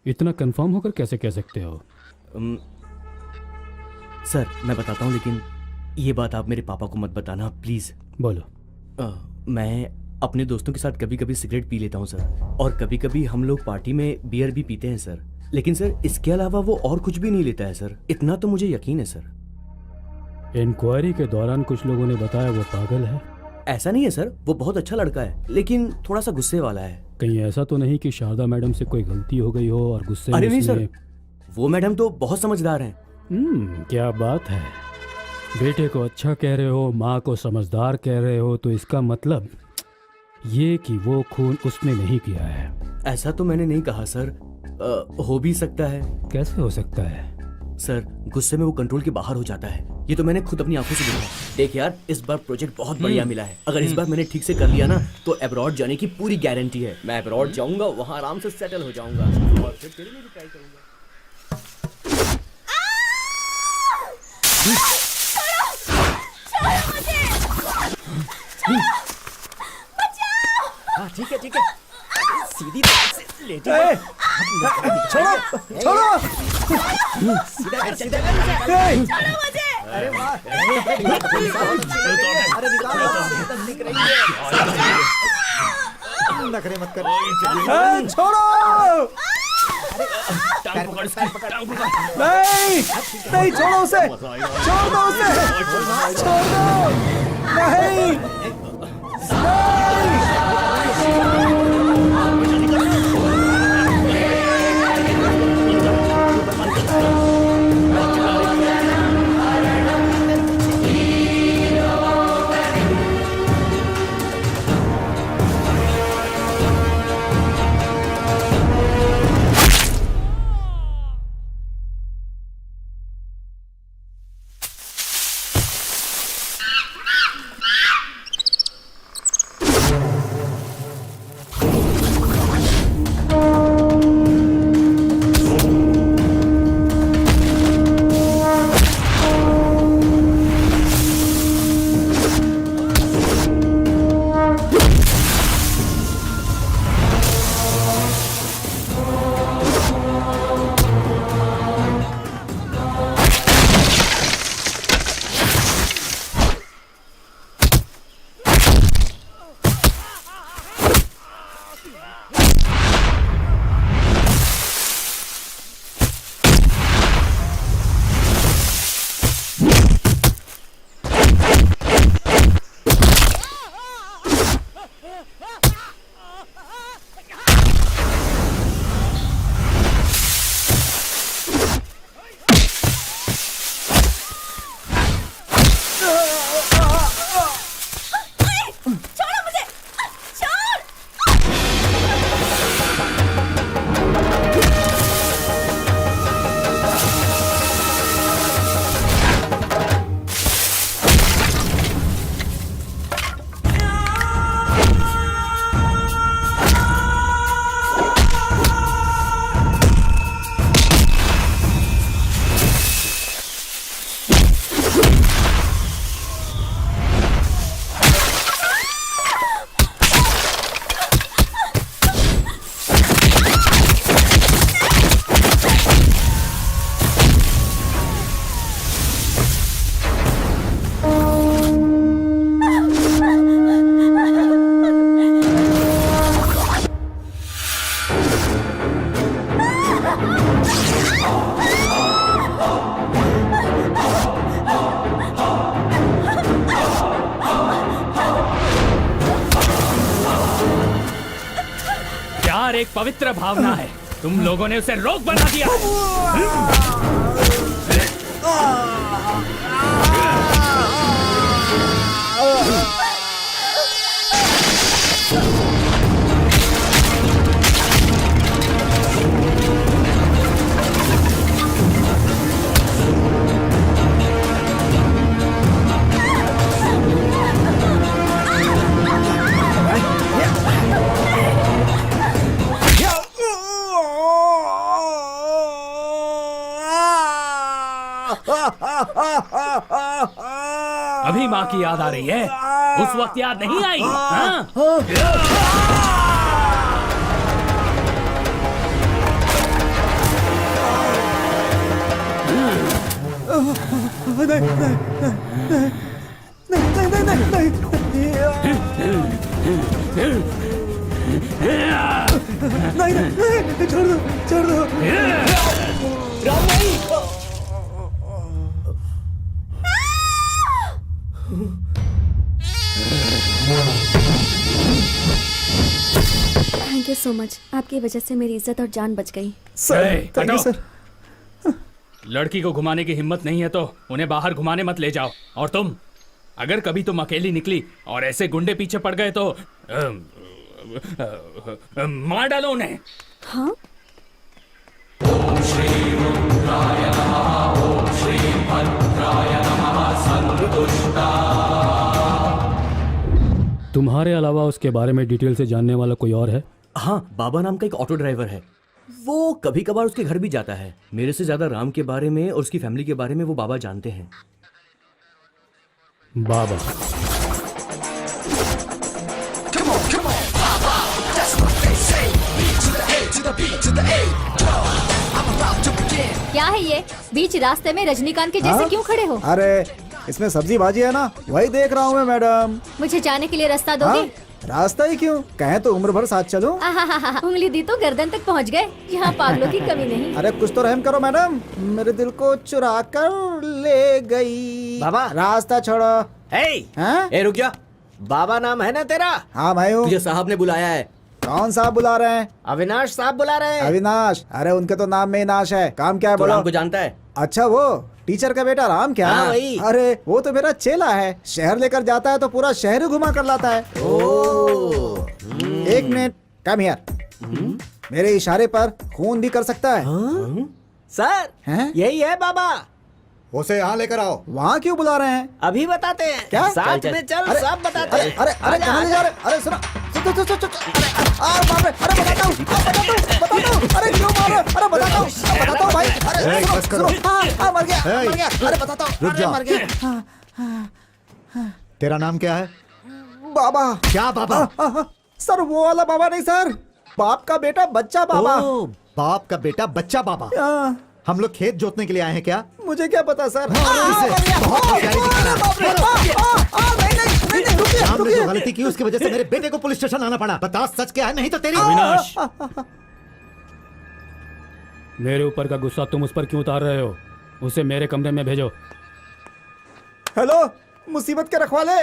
इतना कंफर्म होकर कैसे कह सकते हो? सर मैं बताता हूँ, लेकिन ये बात आप मेरे पापा को मत बताना प्लीज। बोलो। मैं अपने दोस्तों के साथ कभी कभी सिगरेट पी लेता हूँ सर, और कभी कभी हम लोग पार्टी में बियर भी पीते हैं सर। लेकिन सर इसके अलावा वो और कुछ भी नहीं लेता है सर, इतना तो मुझे यकीन है सर। इंक्वायरी के दौरान कुछ लोगों ने बताया वो पागल है। ऐसा नहीं है सर, वो बहुत अच्छा लड़का है, लेकिन थोड़ा सा गुस्से वाला है। कहीं ऐसा तो नहीं कि शारदा मैडम से कोई गलती हो गई हो और गुस्से में अरे नहीं उसने... सर, वो मैडम तो बहुत समझदार हैं। क्या बात है। बेटे को अच्छा कह रहे हो, माँ को समझदार कह रहे हो, तो इसका मतलब ये कि वो खून उसने नहीं किया है। ऐसा तो मैंने नहीं कहा सर, हो भी सकता है। कैसे हो सकता है? सर गुस्से में वो कंट्रोल के बाहर हो जाता है, ये तो मैंने खुद अपनी आंखों से देखा। देख यार, इस बार प्रोजेक्ट बहुत बढ़िया मिला है। अगर इस बार मैंने ठीक से कर लिया ना तो अब्रॉड जाने की पूरी गारंटी है। मैं अब्रॉड जाऊंगा, वहाँ आराम से सेटल हो जाऊंगा और फिर तेरे लिए भी ट्राई करूंगा। हाँ ठीक है ठीक है, सीधी तरह से ले जाओ। छोड़ो छोड़ो। सीधा कर, सीधा कर। छोड़ो मुझे। अरे वाह, अरे निकालो, निक रही है। नखरे मत कर। छोड़ो। नहीं नहीं, छोड़ो उसे, छोड़ दो उसे, छोड़ दो। नहीं प्यार एक पवित्र भावना है, तुम लोगों ने उसे रोग बना दिया है। अभी माँ की याद आ रही है, उस वक्त याद नहीं आई? हाँ? नहीं, छोड़ दो, छोड़ दो। राम भाई। थैंक यू सो मच, आपकी वजह से मेरी इज्जत और जान बच गई। ए, थैंक यू हटो। सर। लड़की को घुमाने की हिम्मत नहीं है तो उन्हें बाहर घुमाने मत ले जाओ। और तुम, अगर कभी तुम अकेली निकली और ऐसे गुंडे पीछे पड़ गए तो मार डालो उन्हें। हाँ? तुम्हारे अलावा उसके बारे में डिटेल से जानने वाला कोई और है? हाँ, बाबा नाम का एक ऑटो ड्राइवर है। वो कभी कभार उसके घर भी जाता है। मेरे से ज्यादा राम के बारे में और उसकी फैमिली के बारे में वो बाबा जानते हैं। बाबा। क्या है ये? बीच रास्ते में रजनीकांत के जैसे क्यों खड़े हो? अरे इसमें सब्जी भाजी है ना, वही देख रहा हूँ मैं मैडम। मुझे जाने के लिए रास्ता दोगे? रास्ता ही क्यों, कहें तो उम्र भर साथ चलूं। उंगली दी तो गर्दन तक पहुंच गए। यहाँ पागलों की कमी नहीं। अरे कुछ तो रहम करो मैडम, मेरे दिल को चुरा कर ले गई। बाबा। रास्ता छोड़ो। हैं? ए रुक जा। बाबा नाम है ना तेरा? हाँ मैं हूँ। तुझे साहब ने बुलाया है। कौन साहब बुला रहे हैं? अविनाश साहब बुला रहे हैं। अविनाश? अरे उनके तो नाम में ही नाश है। काम क्या है तो बोलो? राम को जानता है? अच्छा वो टीचर का बेटा राम क्या? हाँ, वही। अरे वो तो मेरा चेला है, शहर लेकर जाता है तो पूरा शहर ही घुमा कर लाता है। एक मिनट, कम हियर। मेरे इशारे पर खून भी कर सकता है। सर हैं? यही है बाबा। उसे यहाँ लेकर आओ। वहाँ क्यों बुला रहे हैं? अभी बताते हैं। क्या? साथ चल, चल। में चल, अरे, सब बताते अरे हैं। अरे अरे आजा, कहाँ ले जा रहे? अरे सुनो, अरे बाप रे, अरे बताता हूँ, अरे क्यों मार रहे? अरे बताता हूँ भाई। अरे सुनो, हाँ मर गया, मर गया। अरे बताता हूँ, अरे मर गया। तेरा नाम क्या है? बाबा। क्या बाबा? सर वो वाला बाबा नहीं सर, बाप का बेटा बच्चा बाबा। ओ, बाप का बेटा बच्चा बाबा। हम लोग खेत जोतने के लिए आए हैं क्या? मुझे क्या पता सर। हमने जो गलती की उसकी वजह से मेरे बेटे को पुलिस स्टेशन आना पड़ा। बता सच क्या है, नहीं तो तेरी। अविनाश, मेरे ऊपर का गुस्सा तुम उस पर क्यों उतार रहे हो? उसे मेरे कमरे में भेजो। हेलो मुसीबत के रखवाले,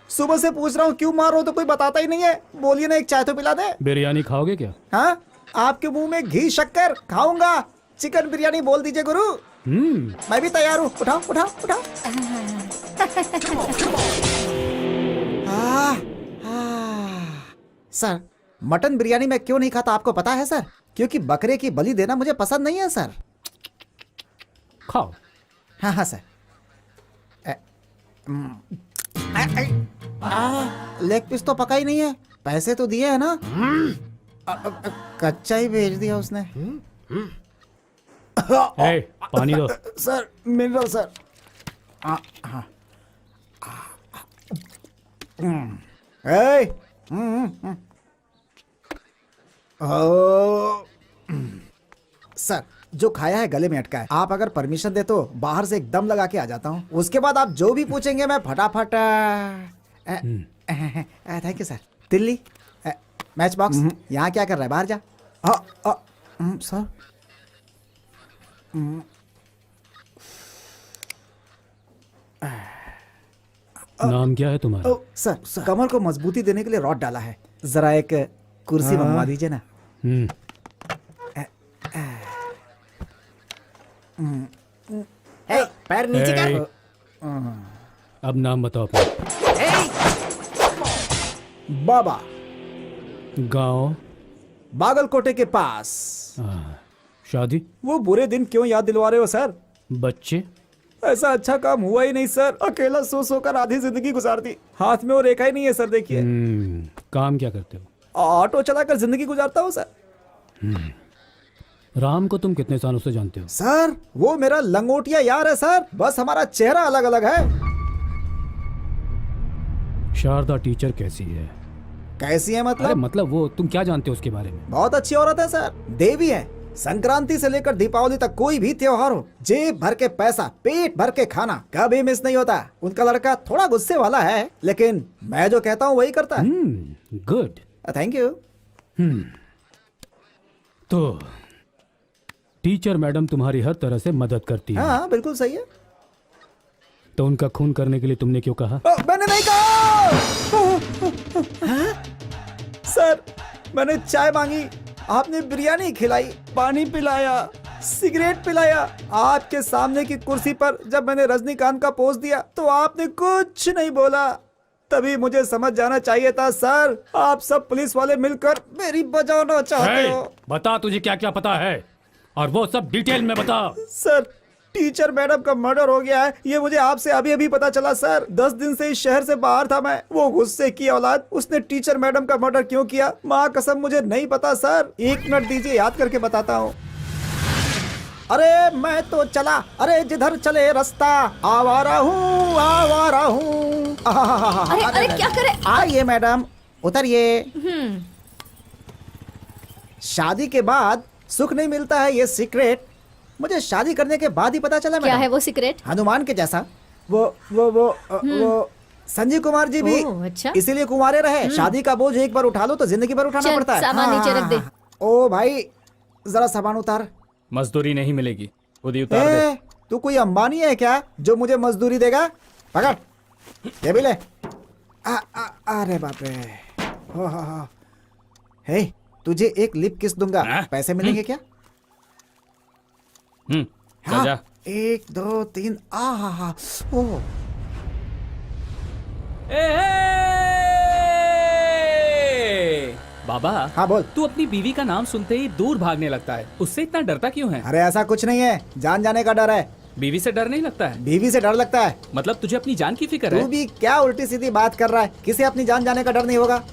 सुबह से पूछ रहा हूँ क्यों मार रहा हो तो कोई बताता ही नहीं है। बोलिए ना, एक चाय तो पिला दे। बिरयानी खाओगे क्या? हाँ, आपके मुंह में घी शक्कर खाऊंगा। चिकन बिरयानी बोल दीजिए गुरु। मैं भी तैयार हूँ। उठाओ उठाओ उठाओ। सर मटन बिरयानी मैं क्यों नहीं खाता आपको पता है सर? क्योंकि बकरे की बलि देना मुझे पसंद नहीं है सर। खाओ। हाँ हाँ सर। लेग पीस तो पका ही नहीं है, पैसे तो दिए है ना। कच्चा ही भेज दिया उसने। ए, पानी दो। Sir mineral sir. सर जो खाया है गले में अटका है। आप अगर परमिशन दे तो बाहर से एक दम लगा के आ जाता हूँ। उसके बाद आप जो भी पूछेंगे मैं फटाफट। Thank you sir. Delhi match box यहाँ क्या कर रहा है? बाहर जा। सर नाम क्या है तुम्हारा? सर कमर को मजबूती देने के लिए रॉड डाला है। जरा एक कुर्सी मंगवा दीजिए ना। हम्म, ए, पैर नीचे कर। ए, अब नाम बताओ अपना। बाबा, गांव, बागलकोटे के पास। शादी, वो बुरे दिन क्यों याद दिलवा रहे हो सर? बच्चे, ऐसा अच्छा काम हुआ ही नहीं सर। अकेला सो सो कर आधी जिंदगी गुजार दी। हाथ में और रेखा ही नहीं है सर, देखिए। काम क्या करते हो? ऑटो चलाकर जिंदगी गुजारता हूँ सर। राम को तुम कितने सालों से जानते हो? सर वो मेरा लंगोटिया यार है सर, बस हमारा चेहरा अलग अलग है। शारदा टीचर कैसी है? कैसी है अरे मतलब वो तुम क्या जानते हो उसके बारे में? बहुत अच्छी औरत है सर, देवी है। संक्रांति से लेकर दीपावली तक कोई भी त्योहार हो, जेब भर के पैसा, पेट भर के खाना, कभी मिस नहीं होता। उनका लड़का थोड़ा गुस्से वाला है, लेकिन मैं जो कहता हूँ वही करता है। Good, thank you. तो टीचर मैडम तुम्हारी हर तरह से मदद करती है। हाँ बिल्कुल सही है। तो उनका खून करने के लिए तुमने क्यों कहा? मैंने नहीं कहा। सर मैंने चाय मांगी, आपने बिरयानी खिलाई, पानी पिलाया, सिगरेट पिलाया। आपके सामने की कुर्सी पर जब मैंने रजनीकांत का पोज दिया तो आपने कुछ नहीं बोला। तभी मुझे समझ जाना चाहिए था सर, आप सब पुलिस वाले मिलकर मेरी बजाना चाहते हो। बता तुझे क्या क्या पता है, और वो सब डिटेल में बता। सर टीचर मैडम का मर्डर हो गया है, ये मुझे आपसे अभी अभी पता चला सर। 10 दिन से इस शहर से बाहर था मैं। वो गुस्से की औलाद, उसने टीचर मैडम का मर्डर क्यों किया, माँ कसम मुझे नहीं पता सर। 1 मिनट दीजिए, याद करके बताता हूँ। अरे मैं तो चला, अरे जिधर चले रास्ता, आवारा हूँ आवारा हूँ। अरे अरे क्या करे? आइए मैडम उतरिए। शादी के बाद सुख नहीं मिलता है, ये सीक्रेट मुझे शादी करने के बाद ही पता चला। क्या मैडम है वो सीक्रेट? हनुमान के जैसा। वो संजीव कुमार जी भी अच्छा? इसीलिए कुंवारे रहे। शादी का बोझ एक बार उठा लो तो जिंदगी भर उठाना चल, पड़ता है। सामान नीचे रख दे। ओ भाई जरा सामान उतार। मजदूरी नहीं मिलेगी, खुद ही उतार दे। तू कोई अंबानी है क्या जो मुझे मजदूरी देगा? पकड़, ये भी ले। अरे बाप रे। हे तुझे एक लिप किस दूंगा, पैसे मिलेंगे क्या? जा जा। 1 2 3 आहा। ओ बाबा, हाँ बोल। तू अपनी बीवी का नाम सुनते ही दूर भागने लगता है, उससे इतना डरता क्यों है? अरे ऐसा कुछ नहीं है, जान जाने का डर है। बीवी से डर नहीं लगता है? बीवी से डर लगता है। मतलब तुझे अपनी जान की फिक्र है? तू भी क्या उल्टी सीधी बात कर रहा है, किसे अपनी जान जाने का डर नहीं होगा।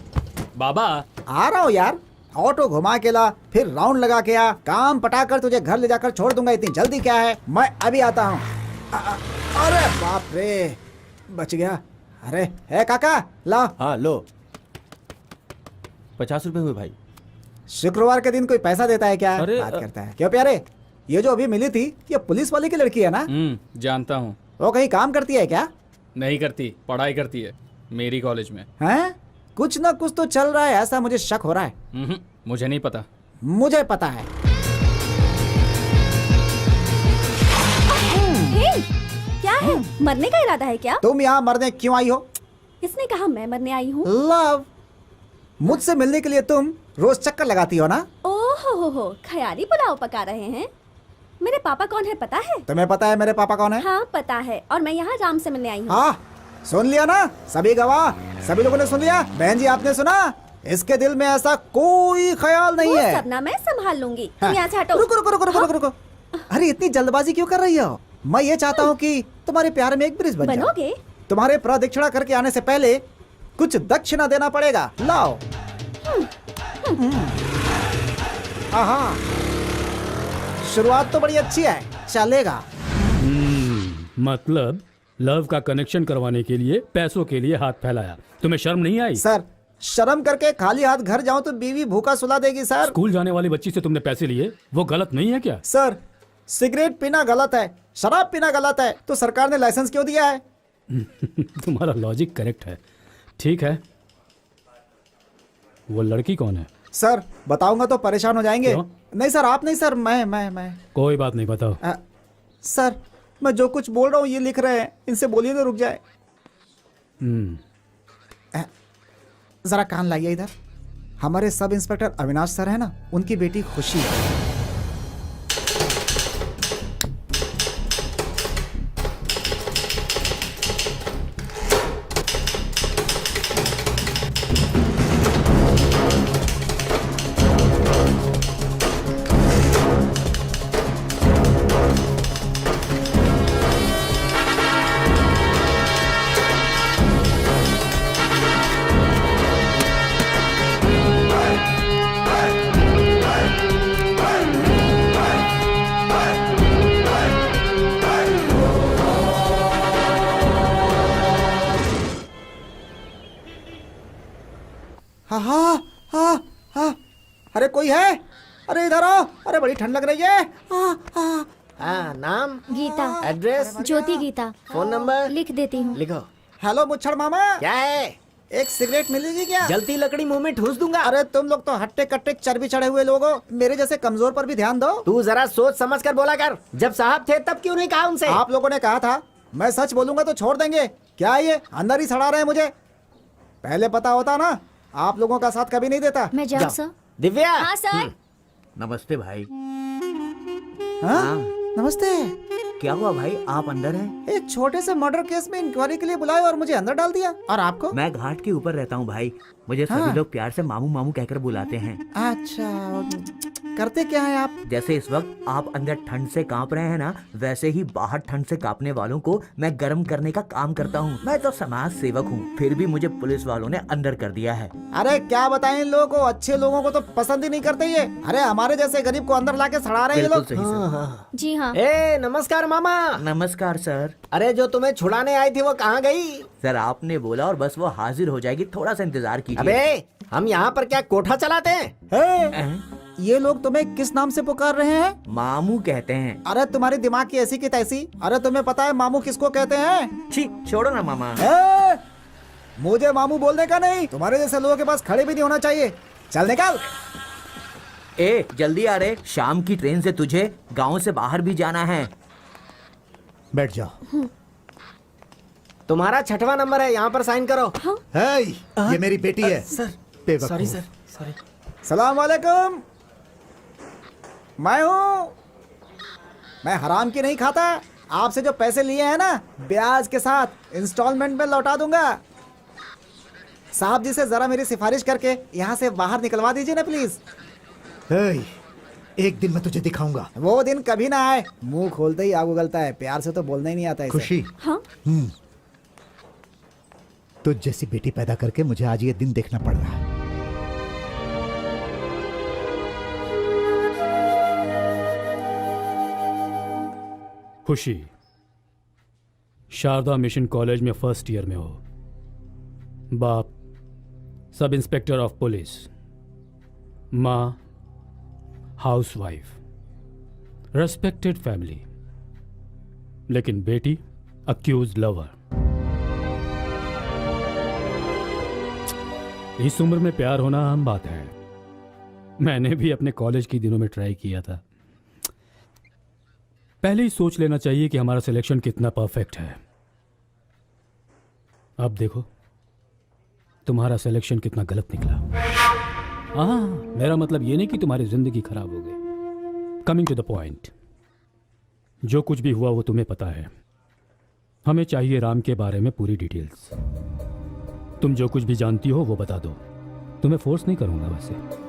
बाबा आ रहा हूँ यार, ऑटो घुमा के ला, फिर राउंड लगा के आ, काम पटाकर तुझे घर ले जाकर छोड़ दूंगा। इतनी जल्दी क्या है, मैं अभी आता हूँ। अरे बाप रे, बच गया। अरे है काका, ला। हाँ लो, 50 रुपए हुए भाई। शुक्रवार के दिन कोई पैसा देता है क्या? अरे, बात करता है क्यों प्यारे? ये जो अभी मिली थी, ये पुलिस वाले की लड़की है ना? जानता हूँ। वो कहीं काम करती है क्या? नहीं करती, पढ़ाई करती है मेरी कॉलेज में। हैं? कुछ ना कुछ तो चल रहा है, ऐसा मुझे शक हो रहा है। मुझे नहीं पता। मुझे पता है। हे, क्या है? मरने का इरादा है क्या? तुम यहाँ मरने क्यों आई हो? किसने कहा मैं मरने आई हूँ? लव, मुझसे मिलने के लिए तुम रोज चक्कर लगाती हो ना? ओहो हो, ख्याली पुलाव पका रहे हैं। मेरे पापा कौन है पता है? तुम्हें पता है मेरे पापा कौन है? हाँ पता है, और मैं यहाँ राम से मिलने आई हूँ। हाँ सुन लिया ना, सभी गवाह, सभी लोगों ने सुन लिया। बहन जी आपने सुना? इसके दिल में ऐसा कोई ख्याल नहीं वो है। सब ना मैं संभाल लूंगी। हाँ। तुम यहाँ से हटो। रुको रुको रुको रुको रुको। अरे इतनी जल्दबाजी क्यों कर रही हो? मैं ये चाहता हूँ कि तुम्हारे प्यार में एक ब्रिज बन जाए। बनोगे? तुम्हारे प्रदक्षिणा करके आने से पहले कुछ दक्षिणा देना पड़ेगा। लाओ। हाँ, शुरुआत तो बड़ी अच्छी है, चलेगा। मतलब लव का कनेक्शन करवाने के लिए पैसों के लिए हाथ फैलाया। तुम्हें शर्म नहीं आई? सर शर्म करके खाली हाथ घर जाऊं तो बीवी भूखा सुला देगी सर। स्कूल जाने वाली बच्ची से तुमने पैसे लिए, वो गलत नहीं है क्या? सर सिगरेट पीना गलत है, शराब पीना गलत है, तो सरकार ने लाइसेंस क्यों दिया है? तुम्हारा लॉजिक करेक्ट है। ठीक है, वो लड़की कौन है? सर बताऊंगा तो परेशान हो जाएंगे। क्यों? नहीं सर, आप नहीं सर, मैं कोई बात नहीं, बताओ। सर मैं जो कुछ बोल रहा हूँ ये लिख रहे हैं, इनसे बोलिए तो रुक जाए। जरा कान लाइए इधर। हमारे सब इंस्पेक्टर अविनाश सर है ना, उनकी बेटी खुशी है। हाँ हाँ हाँ हाँ, अरे कोई है? अरे इधर आओ, अरे बड़ी ठंड लग रही है। हाँ, नाम, गीता, एड्रेस, ज्योति गीता, फोन नंबर लिख देती हूँ। लिखो। हेलो मुच्छड़ मामा, क्या है? एक सिगरेट मिलेगी क्या? जलती लकड़ी मुंह में ठूस दूंगा। अरे तुम लोग तो हट्टे कट्टे चर्बी चढ़े हुए लोग हो, मेरे जैसे कमजोर पर भी ध्यान दो। तू जरा सोच समझ कर बोला कर। जब साहब थे तब क्यों नहीं कहा उनसे? आप लोगों ने कहा था मैं सच बोलूंगा तो छोड़ देंगे, क्या ये अंदर ही सड़ा रहे हैं मुझे? पहले पता होता ना, आप लोगों का साथ कभी नहीं देता। मैं जाऊँ सर? दिव्या। हाँ सर। नमस्ते भाई। हाँ? नमस्ते। क्या हुआ भाई, आप अंदर हैं? एक छोटे से मर्डर केस में इंक्वायरी के लिए बुलाया और मुझे अंदर डाल दिया। और आपको? मैं घाट के ऊपर रहता हूँ भाई, मुझे हाँ। सभी लोग प्यार से मामू मामू कहकर बुलाते हैं। अच्छा, करते क्या है आप? जैसे इस वक्त आप अंदर ठंड से कांप रहे हैं ना, वैसे ही बाहर ठंड से कांपने वालों को मैं गर्म करने का काम करता हूँ। मैं तो समाज सेवक हूँ, फिर भी मुझे पुलिस वालों ने अंदर कर दिया है। अरे क्या बताएं इन लोगों को, अच्छे लोगों को तो पसंद ही नहीं करते ये। अरे हमारे जैसे गरीब को अंदर लाके सड़ा रहे हैं ये बिल्कुल लोग। सही सर। जी हाँ। ए नमस्कार मामा। नमस्कार सर। अरे जो तुम्हें छुड़ाने आई थी वो कहाँ गई? सर आपने बोला और बस वो हाजिर हो जाएगी, थोड़ा सा इंतजार कीजिए। अबे हम यहाँ पर क्या कोठा चलाते हैं? ये लोग तुम्हें किस नाम से पुकार रहे हैं? मामू कहते हैं। अरे तुम्हारी दिमाग की ऐसी की तैसी। अरे तुम्हें पता है मामू किसको कहते हैं? छी छोड़ो ना मामा। मुझे मामू बोलने का नहीं, तुम्हारे जैसे लोगों के पास खड़े भी नहीं होना चाहिए। चल निकल। ए जल्दी आ रे, शाम की ट्रेन से तुझे गांव से बाहर भी जाना है। बैठ जाओ। तुम्हारा 6वां नंबर है, यहाँ पर साइन करो। है, ये मेरी बेटी है। सर बेवकूफ। Sorry sir, sorry. सलाम वालेकुम। मैं हूँ, मैं हराम की नहीं खाता। आपसे जो पैसे लिए हैं ना, ब्याज के साथ इंस्टॉलमेंट में लौटा दूंगा। साहब जी से जरा मेरी सिफारिश करके यहाँ से बाहर निकलवा दीजिए ना प्लीज। एक दिन मैं तुझे दिखाऊंगा। वो दिन कभी ना आए, मुंह खोलते ही आग उगलता है, प्यार से तो बोलना ही नहीं आता है। खुशी। हाँ? तुझ जैसी बेटी पैदा करके मुझे आज ये दिन देखना पड़ रहा है। खुशी, शारदा मिशन कॉलेज में फर्स्ट ईयर में हो। बाप सब इंस्पेक्टर ऑफ पुलिस, माँ हाउसवाइफ, रेस्पेक्टेड फैमिली, लेकिन बेटी अक्यूज लवर। इस उम्र में प्यार होना आम बात है। मैंने भी अपने कॉलेज के दिनों में ट्राई किया था। पहले ही सोच लेना चाहिए कि हमारा सिलेक्शन कितना परफेक्ट है। अब देखो तुम्हारा सिलेक्शन कितना गलत निकला। हाँ, मेरा मतलब ये नहीं कि तुम्हारी जिंदगी खराब हो गई। कमिंग टू द पॉइंट, जो कुछ भी हुआ वो तुम्हें पता है। हमें चाहिए राम के बारे में पूरी डिटेल्स। तुम जो कुछ भी जानती हो वो बता दो, तुम्हें फोर्स नहीं करूंगा वैसे।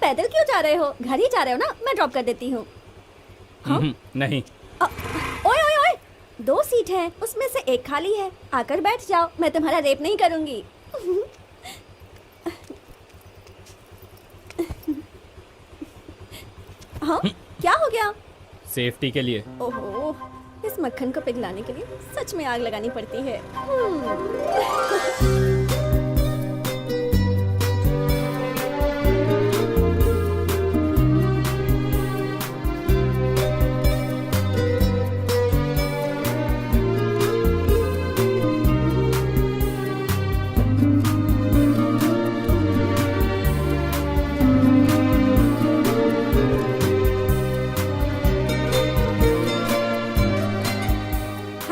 पैदल क्यों जा रहे हो? घर ही जा रहे हो ना? मैं ड्रॉप कर देती हूँ। नहीं। ओए ओए ओए, 2 सीट है, उसमें से एक खाली है, आकर बैठ जाओ। मैं तुम्हारा रेप नहीं करूंगी। हाँ, क्या हो गया? सेफ्टी के लिए। ओहो, इस मक्खन को पिघलाने के लिए सच में आग लगानी पड़ती है।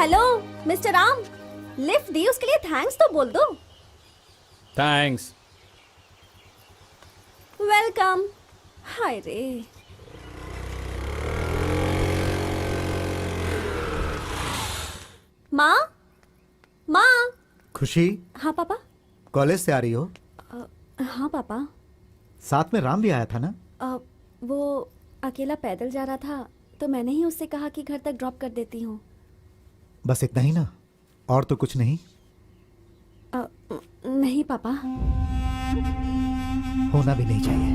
हेलो मिस्टर राम, लिफ्ट दी उसके लिए थैंक्स तो बोल दो। थैंक्स। वेलकम। हाय रे, माँ माँ। खुशी, हाँ पापा। कॉलेज से आ रही हो? हाँ पापा। साथ में राम भी आया था ना? वो अकेला पैदल जा रहा था तो मैंने ही उससे कहा कि घर तक ड्रॉप कर देती हूँ। बस इतना ही ना, और तो कुछ नहीं? नहीं पापा। होना भी नहीं चाहिए।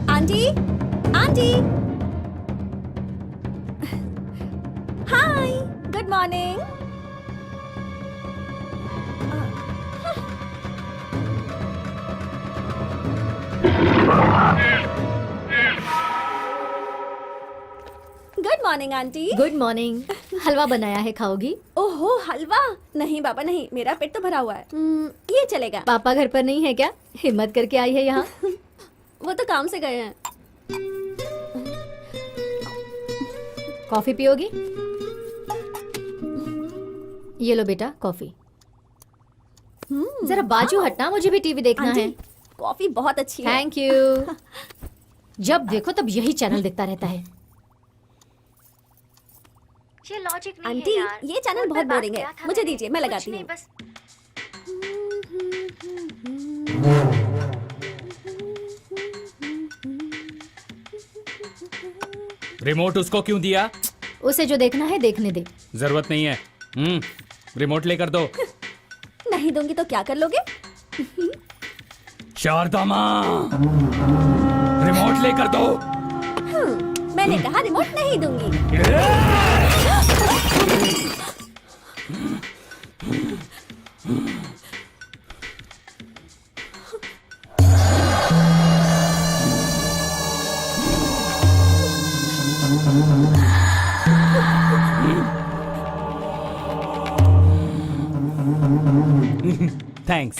Aunty, aunty. Hi, good morning. Good morning aunty. Good morning. हलवा बनाया है, खाओगी? ओहो, हलवा? नहीं बाबा नहीं, मेरा पेट तो भरा हुआ है। ये चलेगा। पापा घर पर नहीं है क्या? हिम्मत करके आई है यहाँ। वो तो काम से गए हैं। कॉफी पियोगी? ये लो बेटा कॉफी। जरा बाजू हटना, मुझे भी टीवी देखना आंटी, है। कॉफी बहुत अच्छी है। Thank you. जब देखो तब यही चैनल दिखता रहता है। ये लॉजिक नहीं आंटी, है यार। ये चैनल बहुत बोरिंग है, मुझे दीजिए, मैं लगाती हूँ। रिमोट उसको क्यों दिया? उसे जो देखना है देखने दे। जरूरत नहीं है। रिमोट लेकर दो। नहीं दूंगी तो क्या कर लोगे? शारदा माँ, रिमोट लेकर दो। मैंने कहा रिमोट नहीं दूंगी। थैंक्स।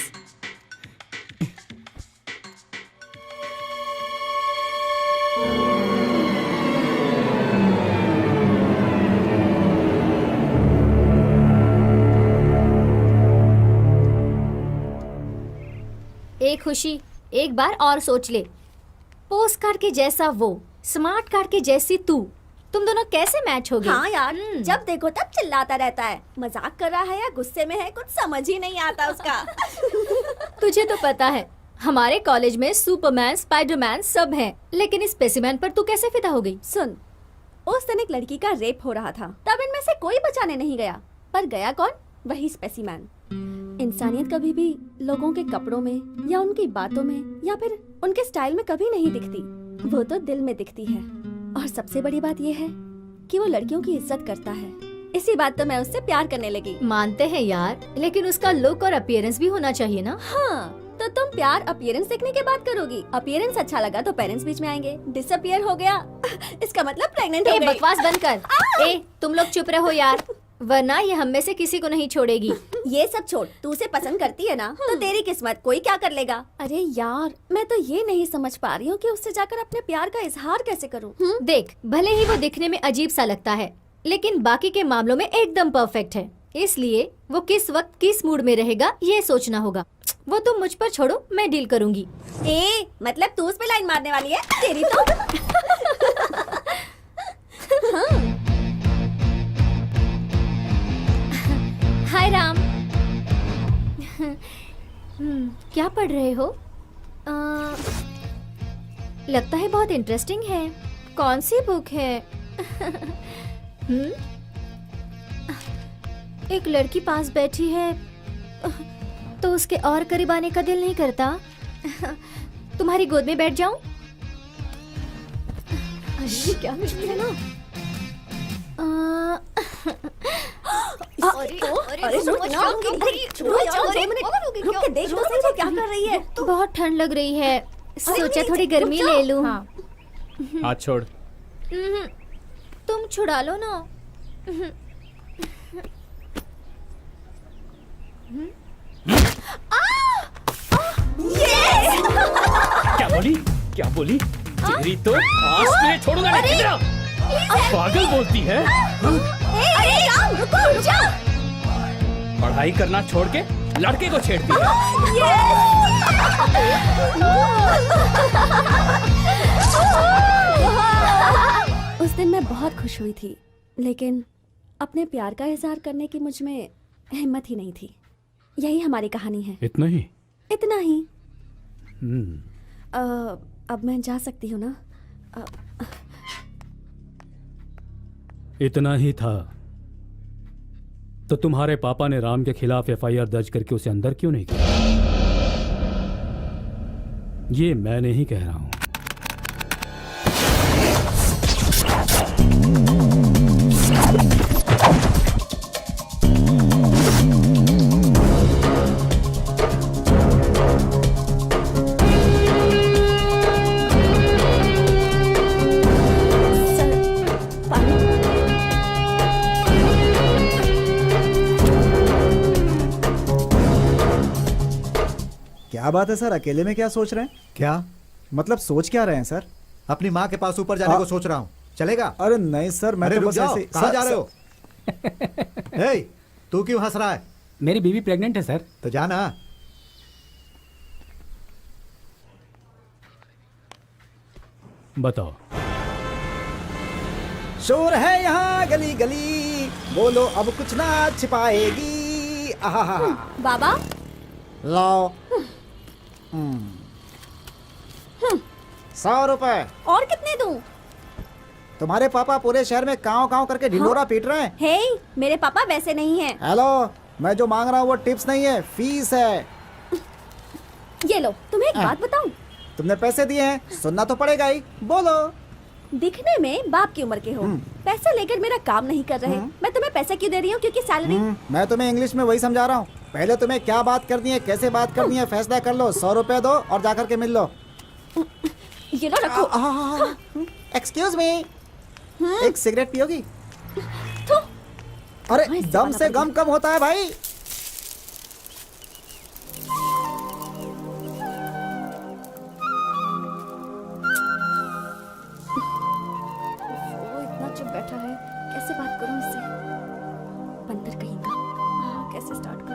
एक खुशी, एक बार और सोच ले। पोस्ट कार्ड के जैसा वो, स्मार्ट कार्ड के जैसी तू, तुम दोनों कैसे मैच होगे? हाँ यार, जब देखो तब चिल्लाता रहता है। मजाक कर रहा है या गुस्से में है, कुछ समझ ही नहीं आता उसका। तुझे तो पता है हमारे कॉलेज में सुपरमैन, स्पाइडरमैन सब हैं, लेकिन इस स्पेसिमैन पर तू कैसे फिदा हो गई? सुन, उस दिन एक लड़की का रेप हो रहा था, तब इनमें से कोई बचाने नहीं गया, पर गया कौन? वही स्पेसिमैन। इंसानियत कभी भी लोगों के कपड़ों में या उनकी बातों में या फिर उनके स्टाइल में कभी नहीं दिखती, वो तो दिल में दिखती है। और सबसे बड़ी बात ये है कि वो लड़कियों की इज्जत करता है। इसी बात तो मैं उससे प्यार करने लगी। मानते हैं यार, लेकिन उसका लुक और अपीयरेंस भी होना चाहिए ना। हाँ, तो तुम प्यार अपीयरेंस देखने के बाद करोगी। अपीयरेंस अच्छा लगा तो पेरेंट्स बीच में आएंगे। डिसअपीयर हो गया इसका मतलब प्रेग्नेंट हो गई। बकवास बंद कर। ए, तुम लोग चुप रहो यार, वरना ये हम में से किसी को नहीं छोड़ेगी। ये सब छोड़, तू उसे पसंद करती है ना, तो तेरी किस्मत, कोई क्या कर लेगा। अरे यार, मैं तो ये नहीं समझ पा रही हूँ कि उससे जाकर अपने प्यार का इजहार कैसे करूँ। देख, भले ही वो दिखने में अजीब सा लगता है, लेकिन बाकी के मामलों में एकदम परफेक्ट है। इसलिए वो किस वक्त किस मूड में रहेगा ये सोचना होगा। वो तुम मुझ पर छोड़ो, मैं डील करूंगी। ए, मतलब तू उस पे लाइन मारने वाली है? तेरी तो हाय राम। क्या पढ़ रहे हो? लगता है बहुत इंटरेस्टिंग है। कौन सी बुक है? एक लड़की पास बैठी है तो उसके और करीब आने का दिल नहीं करता। तुम्हारी गोद में बैठ जाऊं? अरे क्या मुश्किल है ना। क्या कर रही है? बहुत ठंड लग रही है, सोचा थोड़ी गर्मी ले लूं। हाथ छोड़। तुम छुड़ा लो ना। बोली तेरी तो आज मैं छोड़ूंगा नहीं। इधर आ। पागल बोलती है। अरे राम रुको रुक जा। पढ़ाई करना छोड़ के लड़के को छेड़ती है। उस दिन मैं बहुत खुश हुई थी, लेकिन अपने प्यार का इजहार करने की मुझ में हिम्मत ही नहीं थी। यही हमारी कहानी है। इतना ही? इतना ही। हम्म। अब मैं जा सकती हूँ ना? इतना ही था तो तुम्हारे पापा ने राम के खिलाफ एफआईआर दर्ज करके उसे अंदर क्यों नहीं किया? ये मैं नहीं कह रहा हूं। क्या बात है सर, अकेले में क्या सोच रहे हैं? क्या मतलब सोच क्या रहे हैं सर? अपनी माँ के पास ऊपर जाने को सोच रहा हूँ। चलेगा? अरे नहीं सर, मैं अरे तो रुक बस जाओ, ऐसे कहाँ जा रहे हो? हे, तू क्यों हंस रहा है? मेरी बीवी प्रेग्नेंट है सर। तो जाना। बताओ। शोर है यहाँ गली गली, बोलो अब कुछ ना छिपाएगी। आहा बाबा लाओ 100 रुपए। और कितने दूं? तुम्हारे पापा पूरे शहर में काव काव करके ढिंडोरा पीट रहे हैं। हे, मेरे पापा वैसे नहीं हैं। हेलो, मैं जो मांग रहा हूँ वो टिप्स नहीं है, फीस है। ये लो, तुम्हें एक बात बताऊं? तुमने पैसे दिए हैं, सुनना तो पड़ेगा ही। बोलो। दिखने में बाप की उम्र के हो, पैसा लेकर मेरा काम नहीं कर रहे। मैं तुम्हें पैसे क्यों दे रही हूँ? क्योंकि सैलरी। मैं तुम्हें इंग्लिश में वही समझा रहा हूँ। पहले तुम्हें क्या बात करनी है, कैसे बात करनी है, फैसला कर लो। 100 रुपए दो और जाकर के मिल लो। ये लो रखो। एक्सक्यूज मी, एक सिगरेट पियोगी? अरे दम से गम कम होता है भाई। वो इतना चुप बैठा है, कैसे बात करूं इससे? बंदर कहीं का। कैसे स्टार्ट करूं?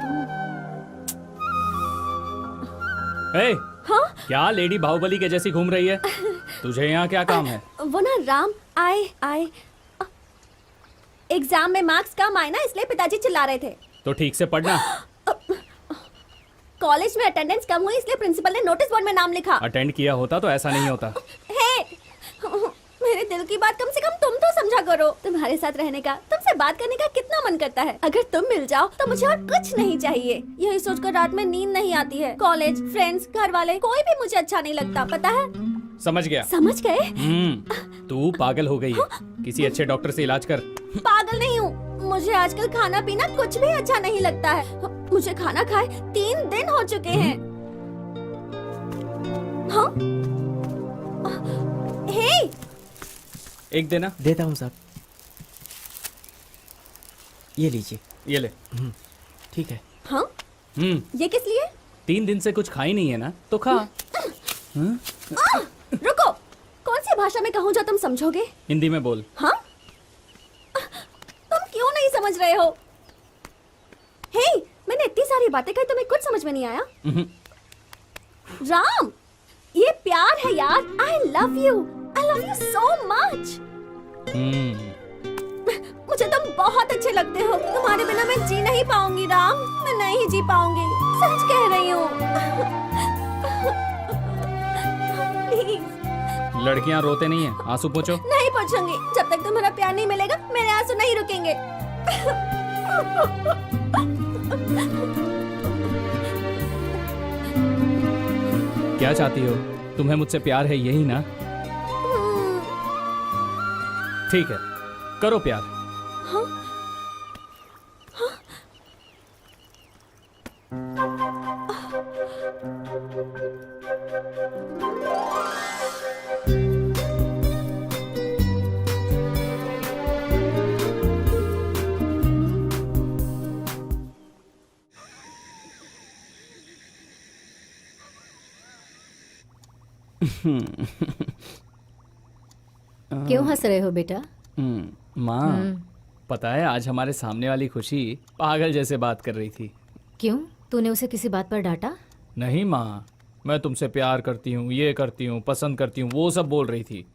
ए, हाँ? क्या लेडी बाहुबली के जैसी घूम रही है? तुझे यहाँ क्या काम है? वो ना राम आए एग्जाम में मार्क्स कम आए ना, इसलिए पिताजी चिल्ला रहे थे। तो ठीक से पढ़ना। कॉलेज में अटेंडेंस कम हुई, इसलिए प्रिंसिपल ने नोटिस बोर्ड में नाम लिखा। अटेंड किया होता तो ऐसा नहीं होता। हे, मेरे दिल की बात कम से कम तुम तो समझा करो। तुम्हारे साथ रहने का, तुमसे बात करने का कितना मन करता है। अगर तुम मिल जाओ तो मुझे और कुछ नहीं चाहिए। यही सोचकर रात में नींद नहीं आती है। कॉलेज, फ्रेंड्स, घर वाले, कोई भी मुझे अच्छा नहीं लगता, पता है? समझ गया। समझ गए? तू पागल हो गई है। किसी अच्छे डॉक्टर से इलाज कर। पागल नहीं हूँ, मुझे आजकल खाना पीना कुछ भी अच्छा नहीं लगता है। मुझे खाना खाए 3 दिन हो चुके हैं। हाँ? हे! एक देना। देता हूँ साहब, ये लीजिए। ये ले। ठीक है। हाँ? ये किस लिए? 3 दिन से कुछ खाई नहीं है ना, तो खा। रुको, कौन सी भाषा में कहूँ जो तुम समझोगे? हिंदी में बोल। हाँ? तुम क्यों नहीं समझ रहे हो? हे, मैंने इतनी सारी बातें कही, तुम्हें कुछ समझ में नहीं आया? राम, ये प्यार है यार। I love you so much। मुझे तुम बहुत अच्छे लगते हो। तुम्हारे बिना मैं जी नहीं पाऊंगी राम, मैं नहीं जी पाऊंगी। सच कह रही हूँ। प्लीज। लड़कियां रोते नहीं है, आंसू पोंछो। नहीं पोंछूंगी, जब तक तुम्हारा प्यार नहीं मिलेगा मेरे आंसू नहीं रुकेंगे। क्या चाहती हो? तुम्हें मुझसे प्यार है, यही ना? ठीक है, करो प्यार। हाँ? क्यों हंस रहे हो बेटा? माँ, पता है आज हमारे सामने वाली खुशी पागल जैसे बात कर रही थी। क्यों? तूने उसे किसी बात पर डांटा? नहीं माँ, मैं तुमसे प्यार करती हूँ, ये करती हूँ, पसंद करती हूँ, वो सब बोल रही थी।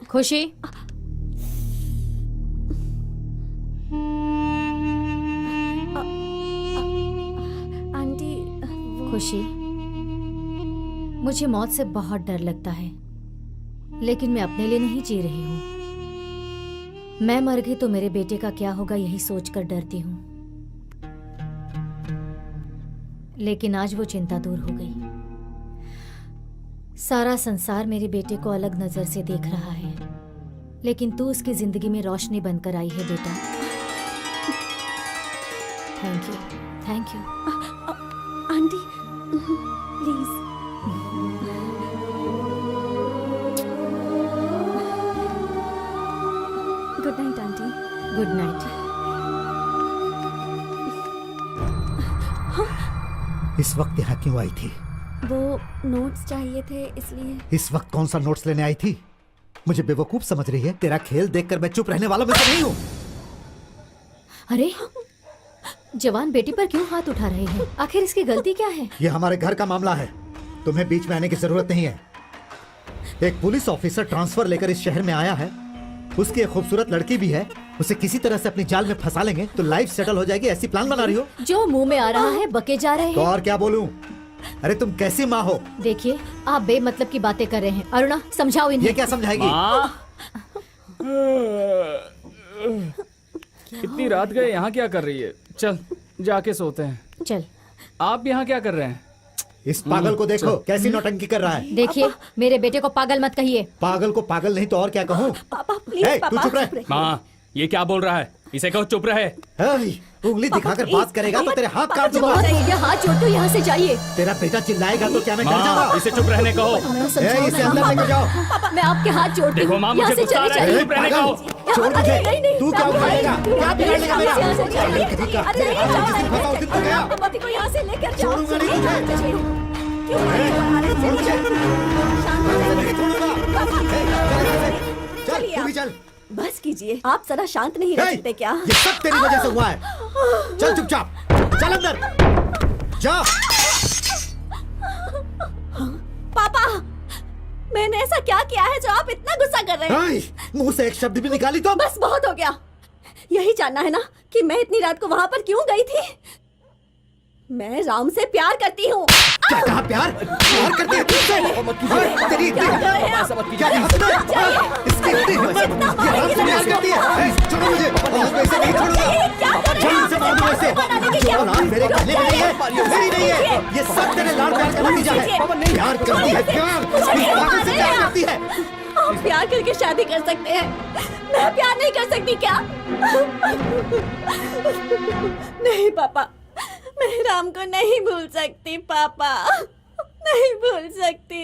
खुशी, आंटी खुशी, मुझे मौत से बहुत डर लगता है, लेकिन मैं अपने लिए नहीं जी रही हूँ। मैं मर गई तो मेरे बेटे का क्या होगा यही सोचकर डरती हूँ। लेकिन आज वो चिंता दूर हो गई। सारा संसार मेरे बेटे को अलग नजर से देख रहा है, लेकिन तू उसकी जिंदगी में रोशनी बनकर आई है बेटा। Thank you, thank you. Aunty please. Good night aunty. Good night. इस वक्त यहाँ क्यों आई थी? वो नोट्स चाहिए थे इसलिए। इस वक्त कौन सा नोट्स लेने आई थी? मुझे बेवकूफ समझ रही है? तेरा खेल देखकर मैं चुप रहने वाला मैं तो नहीं हूँ। अरे, जवान बेटी पर क्यों हाथ उठा रहे हैं? आखिर इसकी गलती क्या है? ये हमारे घर का मामला है, तुम्हें बीच में आने की जरूरत नहीं है। एक पुलिस ऑफिसर ट्रांसफर लेकर इस शहर में आया है, उसकी एक खूबसूरत लड़की भी है, उसे किसी तरह से अपनी जाल में फंसा लेंगे तो लाइफ सेटल हो जाएगी, ऐसी प्लान बना रही हो? जो मुंह में आ रहा है बके जा रहे तो हैं। और क्या बोलूं? अरे तुम कैसी माँ हो? देखिए, आप बेमतलब की बातें कर रहे हैं। अरुणा, समझाओ इन्हें। ये क्या समझाएगी? इतनी रात गए यहाँ क्या कर रही है? चल जाके सोते हैं। चल। आप यहाँ क्या कर रहे हैं? इस पागल को देखो कैसी नौटंकी कर रहा है। देखिए, मेरे बेटे को पागल मत कहिए। पागल को पागल नहीं तो और क्या कहूँ? पापा प्लीज। ए, तू पापा चुप रह। माँ, ये क्या बोल रहा है? इसे कहो चुप रहे। उंगली दिखाकर बात करेगा तो तेरे हाथ काट दूंगा। बहुत हो गया, हाथ जोड़ दो, यहाँ से जाइए। तेरा बेटा चिल्लाएगा तो क्या मैं डर माँ, जाऊंगा? इसे चुप रहने कहो। इसे अंदर लेकर जाओ। मैं आपके हाथ जोड़ती देखो हूँ। माँ, यहाँ मुझे से गुस्सा आ चले रहा है, जाइए। चुप रहने कहो। छोड़ मुझे। तू क्या उखाड़ेगा? क्या बिगाड़ेगा मेरा? यहाँ से जाइए। कभी का अरे नहीं, जिस दिन फंसा उस दिन तो गया। पति को यहाँ से लेकर जाओ। छोड़ूंगा नहीं तुझे। क्यों नहीं बना रहे? छोड़ मुझे। शांत हो जाइए। नहीं छोड़ूंगा। चल चलिए तू भी आप। चल। बस कीजिए, आप जरा शांत नहीं रह सकते क्या? ये सब तेरी वजह से हुआ है। चल चुपचाप चल अंदर जा। पापा, मैंने ऐसा क्या किया है जो आप इतना गुस्सा कर रहे हैं? मुंह से एक शब्द भी निकाली तो बस बहुत हो गया। यही जानना है ना कि मैं इतनी रात को वहां पर क्यों गई थी? मैं राम से प्यार करती हूँ। क्या कहा? प्यार करती है तुझसे? तेरी इतनी क्या इसकी इतनी हिम्मत? ये राम से प्यार करती है? छोड़ो मुझे, आज मैं इसे नहीं छोड़ूंगा। जल्दी से मार दो इसे। जो औलाद मेरे गले में नहीं है, मेरी नहीं है। ये सब तेरे लाड़ प्यार का नतीजा है। प्यार करती है, प्यार इस पागल से प्यार करती है। आप प्यार करके शादी कर सकते हैं, मैं प्यार नहीं कर सकती क्या? नहीं पापा, मैं राम को नहीं भूल सकती पापा, नहीं भूल सकती।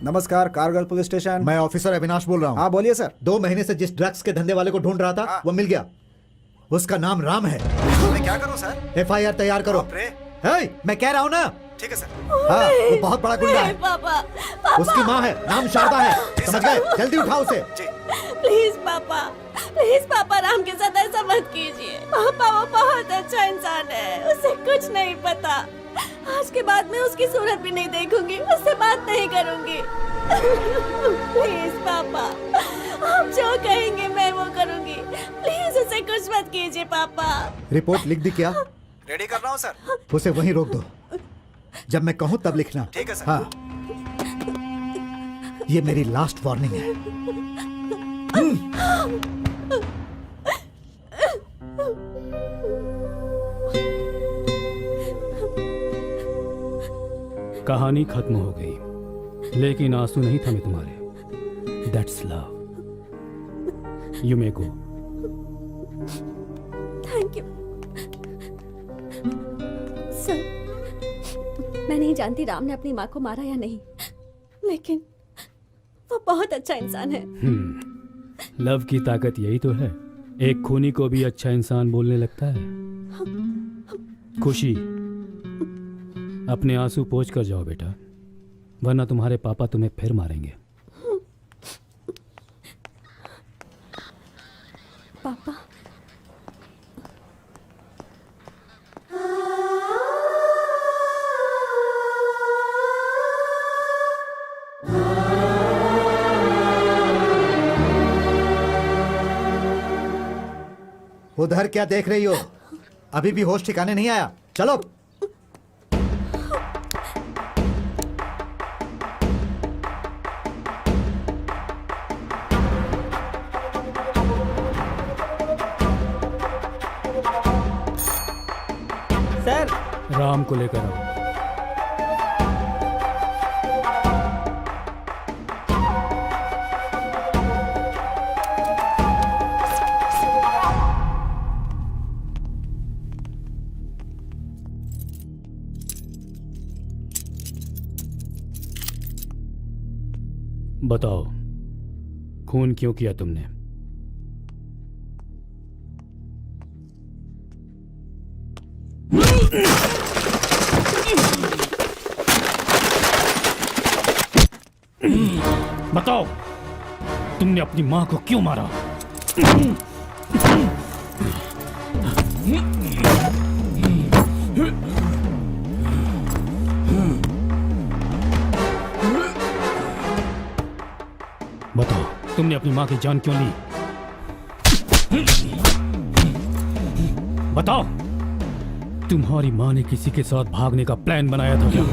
नमस्कार, कारगिल पुलिस स्टेशन। मैं ऑफिसर अविनाश बोल रहा हूँ। हाँ बोलिए सर। 2 महीने से जिस ड्रग्स के धंधे वाले को ढूंढ रहा था वो मिल गया। उसका नाम राम है। मैं क्या करूं सर? FIR तैयार करो। मैं कह रहा हूँ ना। ठीक है सर। हाँ, वो बहुत बड़ा गुंडा है। पापा, पापा। उसकी माँ है, नाम शारदा है। समझ गए? जल्दी उठाओ उसे। प्लीज पापा, प्लीज पापा, राम के साथ ऐसा मत कीजिए। पापा वो बहुत अच्छा इंसान है, उसे कुछ नहीं पता। आज के बाद मैं उसकी सूरत भी नहीं देखूंगी, उससे बात नहीं करूंगी। प्लीज पापा, आप जो कहेंगे मैं वो करूंगी। प्लीज उसे कुछ मत कीजिए पापा। रिपोर्ट लिख दी क्या? रेडी कर रहा हूँ सर। उसे वहीं रोक दो, जब मैं कहूँ तब लिखना। ठीक है सर। हाँ, ये मेरी लास्ट वार्निंग है। कहानी खत्म हो गई, लेकिन आंसू नहीं थमे तुम्हारे। That's love. You may go. Thank you sir. मैं नहीं जानती राम ने अपनी माँ को मारा या नहीं, लेकिन वो बहुत अच्छा इंसान है। लव की ताकत यही तो है, एक खूनी को भी अच्छा इंसान बोलने लगता है। खुशी, अपने आंसू पोंछ कर जाओ बेटा, वरना तुम्हारे पापा तुम्हें फिर मारेंगे। पापा, उधर क्या देख रही हो? अभी भी होश ठिकाने नहीं आया? चलो। सर, राम को लेकर आओ। बताओ, खून क्यों किया तुमने? बताओ, तुमने अपनी मां को क्यों मारा? बताओ, तुमने अपनी मां की जान क्यों ली? बताओ, तुम्हारी मां ने किसी के साथ भागने का प्लान बनाया था क्या?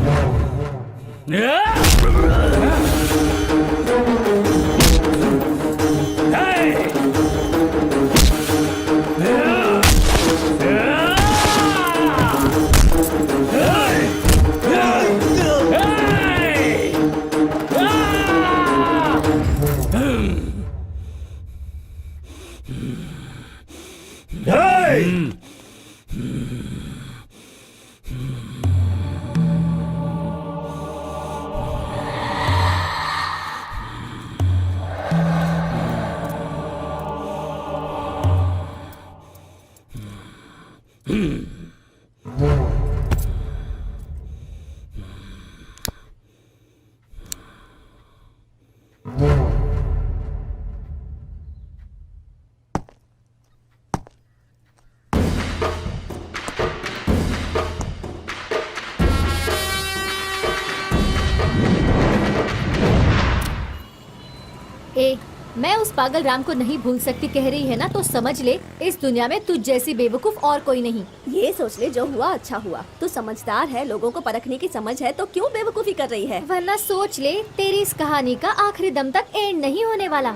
मैं उस पागल राम को नहीं भूल सकती कह रही है ना, तो समझ ले इस दुनिया में तुझ जैसी बेवकूफ और कोई नहीं। ये सोच ले जो हुआ अच्छा हुआ। तू समझदार है, लोगों को परखने की समझ है, तो क्यों बेवकूफी कर रही है? वरना सोच ले तेरी इस कहानी का आखिरी दम तक एंड नहीं होने वाला।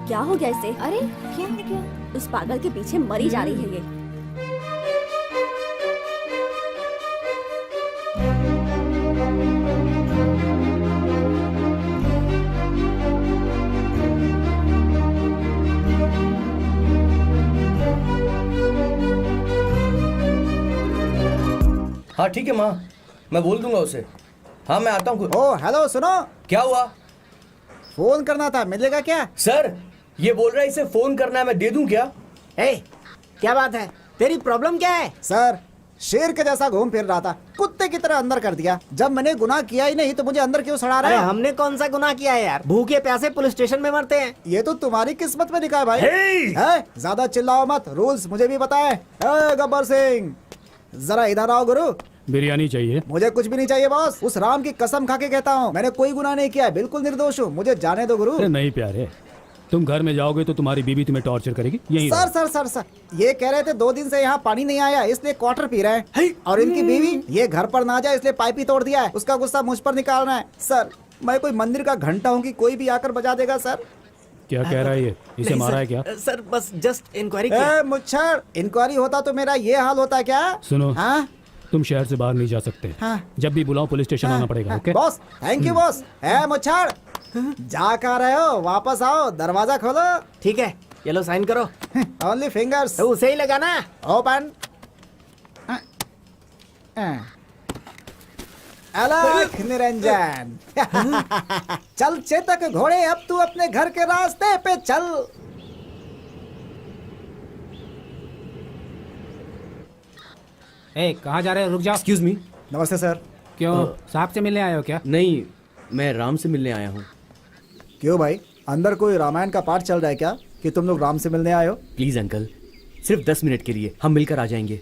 क्या हो गया इसे? अरे क्या? उस पागल के पीछे मरी जा रही है ये। हाँ ठीक है माँ, मैं बोल दूंगा उसे। हाँ मैं आता हूँ। ओ हेलो, सुनो। क्या हुआ? फोन करना था, मिलेगा क्या? सर ये बोल रहा है इसे फोन करना है, मैं दे दूं क्या? क्या बात है? तेरी प्रॉब्लम क्या है? सर, शेर के जैसा घूम फिर रहा था, कुत्ते की तरह अंदर कर दिया। जब मैंने गुनाह किया ही नहीं तो मुझे अंदर क्यों सड़ा रहा है? हमने कौन सा गुनाह किया है यार? भूखे प्यासे पुलिस स्टेशन में मरते हैं। ये तो तुम्हारी किस्मत में लिखा है भाई। है? ज्यादा चिल्लाओ मत, रूल्स मुझे भी बताए। गब्बर सिंह, जरा इधर आओ गुरु। बिरयानी चाहिए? मुझे कुछ भी नहीं चाहिए बॉस। उस राम की कसम खा के कहता हूँ, मैंने कोई गुनाह नहीं किया है, बिल्कुल निर्दोष हूँ। मुझे जाने दो गुरु। नहीं प्यारे, तुम घर में जाओगे तो तुम्हारी बीवी तुम्हें टॉर्चर करेगी। यही सर सर सर सर, ये कह रहे थे 2 दिन से यहाँ पानी नहीं आया इसलिए क्वार्टर पी रहे हैं। और इनकी बीवी ये घर पर ना जाए इसलिए पाइप ही तोड़ दिया है। उसका गुस्सा मुझ पर निकालना है। सर मैं कोई मंदिर का घंटा हूँ कि कोई भी आकर बजा देगा? सर क्या कह रहा है ये? इसे नहीं, मारा है सर, क्या? सर बस जस्ट इंक्वायरी किया। ए मुच्छर, इंक्वायरी होता तो मेरा ये हाल होता क्या? सुनो, हाँ तुम शहर से बाहर नहीं जा सकते। हाँ। जब भी बुलाओ पुलिस स्टेशन आना पड़ेगा। Okay? Boss, thank you boss. ए मुच्छर, जा कहाँ रहे हो? वापस आओ, दरवाजा खोलो। ठीक है, ये लो साइन करो। Only fingers. तो उसे ही लगाना। ओपन। अलग निरंजन। चल चेतक घोड़े, अब तू अपने घर के रास्ते पे चल। ए, कहाँ जा रहे हो? रुक जाओ। Excuse me. नमस्ते सर। क्यों, साहब से मिलने आए हो क्या? नहीं, मैं राम से मिलने आया हूँ। क्यों भाई, अंदर कोई रामायण का पाठ चल रहा है क्या कि तुम लोग राम से मिलने आए हो? प्लीज अंकल, सिर्फ 10 मिनट के लिए हम मिलकर आ जाएंगे।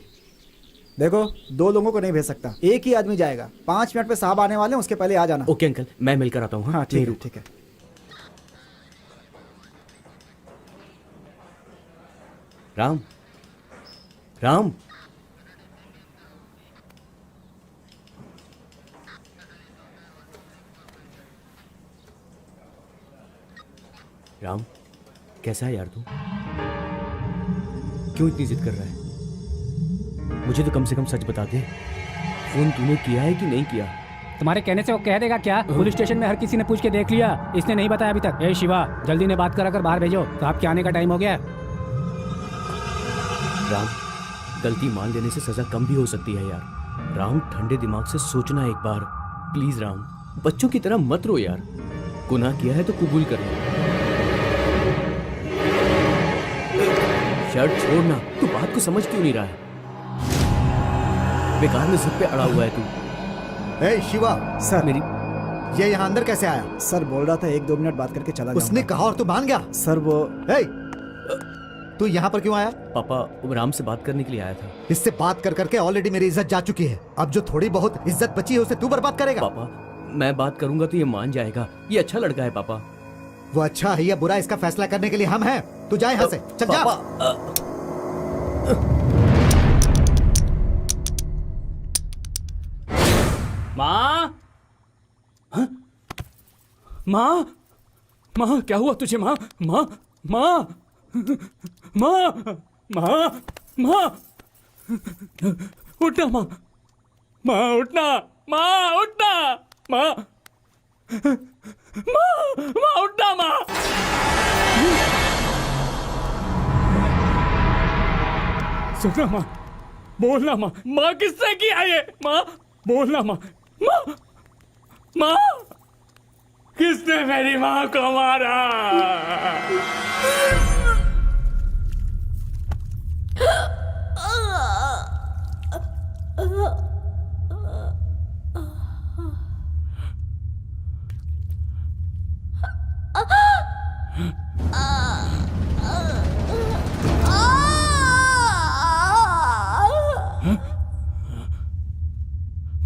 देखो, 2 लोगों को नहीं भेज सकता, एक ही आदमी जाएगा। 5 मिनट पे साहब आने वाले हैं, उसके पहले आ जाना। ओके अंकल, मैं मिलकर आता हूँ। हाँ ठीक है, ठीक है। राम, राम, राम, कैसा है यार तू? क्यों इतनी जिद कर रहा है? मुझे तो कम से कम सच बता दे, फोन तूने किया है कि नहीं किया? तुम्हारे कहने से वो कह देगा क्या? पुलिस स्टेशन में हर किसी ने पूछ के देख लिया, इसने नहीं बताया अभी तक। ए शिवा, जल्दी ने बात करा कर बाहर भेजो, साहब के आने का टाइम हो गया है। राम, गलती मान लेने से सजा कम भी हो सकती है यार। राम, ठंडे दिमाग से सोचना एक बार, प्लीज राम। बच्चों की तरह मत रो यार। गुनाह किया है तो कबूल कर लो। शर्ट छोड़ना, तू बात को समझ क्यों नहीं रहा है? बेकार में जिद पे अड़ा हुआ है तू। ए शिवा, सर मेरी ये यहाँ अंदर कैसे आया? सर बोल रहा था 1-2 मिनट बात करके चला जाऊंगा। उसने कहा और तू मान गया? सर वो ए, तू यहाँ पर क्यों आया? पापा, वो राम से बात करने के लिए आया था। इससे बात कर करके ऑलरेडी मेरी इज्जत जा चुकी है। अब जो थोड़ी बहुत इज्जत बची है उसे तू बर्बाद करेगा? पापा, मैं बात करूंगा तो ये मान जाएगा। ये अच्छा लड़का है पापा। वो अच्छा है या बुरा, इसका फैसला करने के लिए हम हैं। तू जा यहाँ से, चल जा। माँ, माँ, माँ, क्या हुआ तुझे? माँ, माँ, माँ, माँ, माँ, माँ, उठना माँ, माँ उठना, माँ उठना, माँ, माँ, माँ उठना माँ। सुना माँ, बोलना माँ, माँ किसने किया ये? माँ बोलना माँ, माँ, माँ, किसने मेरी माँ को मारा?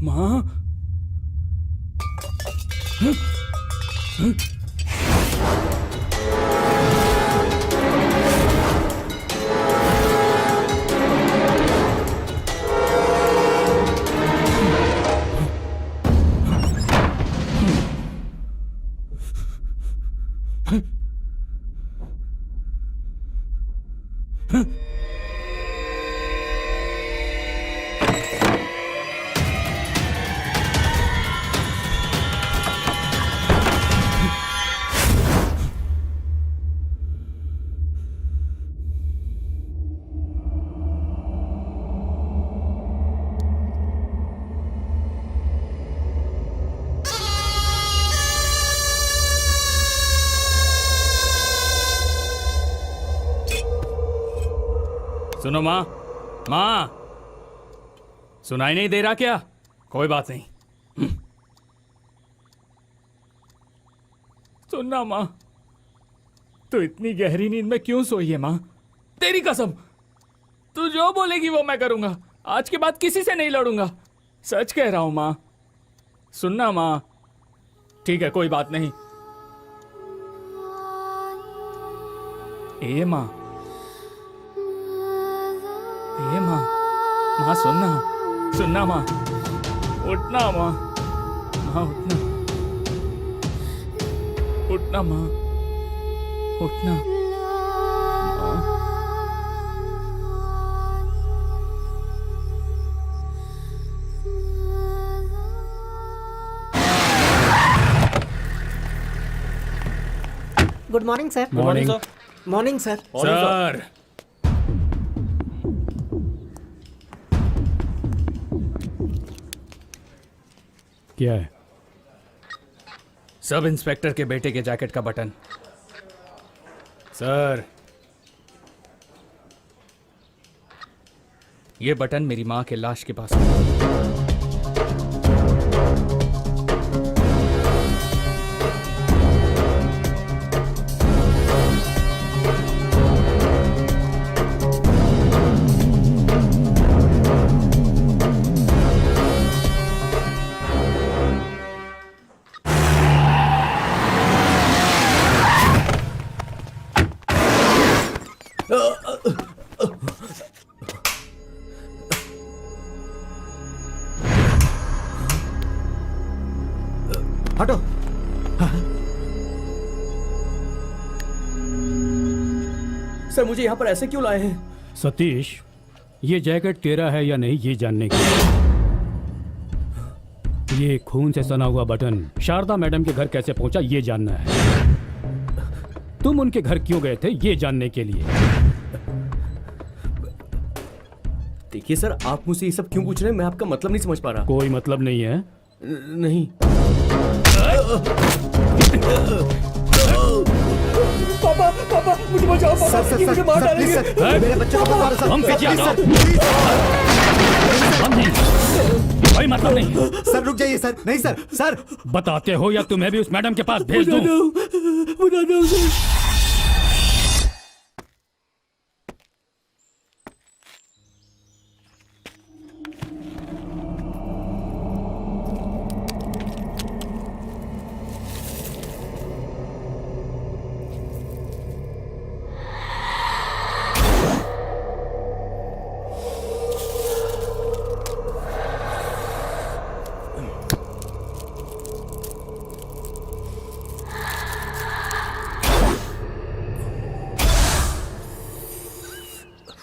माँ, सुनो माँ, माँ, सुनाई नहीं दे रहा क्या? कोई बात नहीं। सुनना माँ, तू इतनी गहरी नींद में क्यों सोई है माँ? तेरी कसम, तू जो बोलेगी वो मैं करूंगा। आज के बाद किसी से नहीं लड़ूंगा, सच कह रहा हूं माँ। सुनना माँ। ठीक है, कोई बात नहीं। ए माँ, ए माँ, माँ सुनना, सुनना माँ, उठना माँ, माँ उठना, उठना माँ, उठना। Good morning sir. Morning morning sir. Sir, क्या है? सब इंस्पेक्टर के बेटे के जैकेट का बटन। सर, ये बटन मेरी माँ के लाश के पास है। हटो। सर मुझे यहाँ पर ऐसे क्यों लाए हैं? सतीश, ये जैकेट तेरा है या नहीं ये जानने के लिए। ये खून से सना हुआ बटन शारदा मैडम के घर कैसे पहुंचा ये जानना है। तुम उनके घर क्यों गए थे ये जानने के लिए। देखिए सर, आप मुझसे ये सब क्यों पूछ रहे हैं? मैं आपका मतलब नहीं समझ पा रहा। कोई मतलब नहीं है? नहीं। पापा, पापा, मुझे बचाओ पापा, सर, ये मुझे मार डालेंगे। मेरे बच्चे को मारो सर। हम पीछे आ जाओ। हम नहीं, कोई मतलब नहीं। सर रुक जाइए सर। नहीं सर, सर बताते हो या तुम्हें भी उस मैडम के पास भेज दूं? बता दो सर।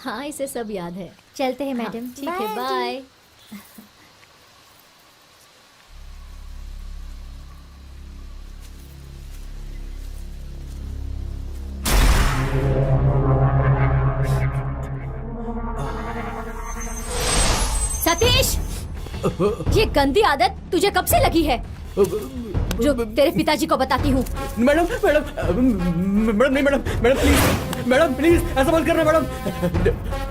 हाँ, इसे सब याद है। चलते हैं मैडम। ठीक है, बाय। सतीश, ये गंदी आदत तुझे कब से लगी है? जो तेरे पिताजी को बताती हूँ। मैडम, मैडम, मैडम नहीं madam, madam please, madam please ऐसा मत करना मैडम।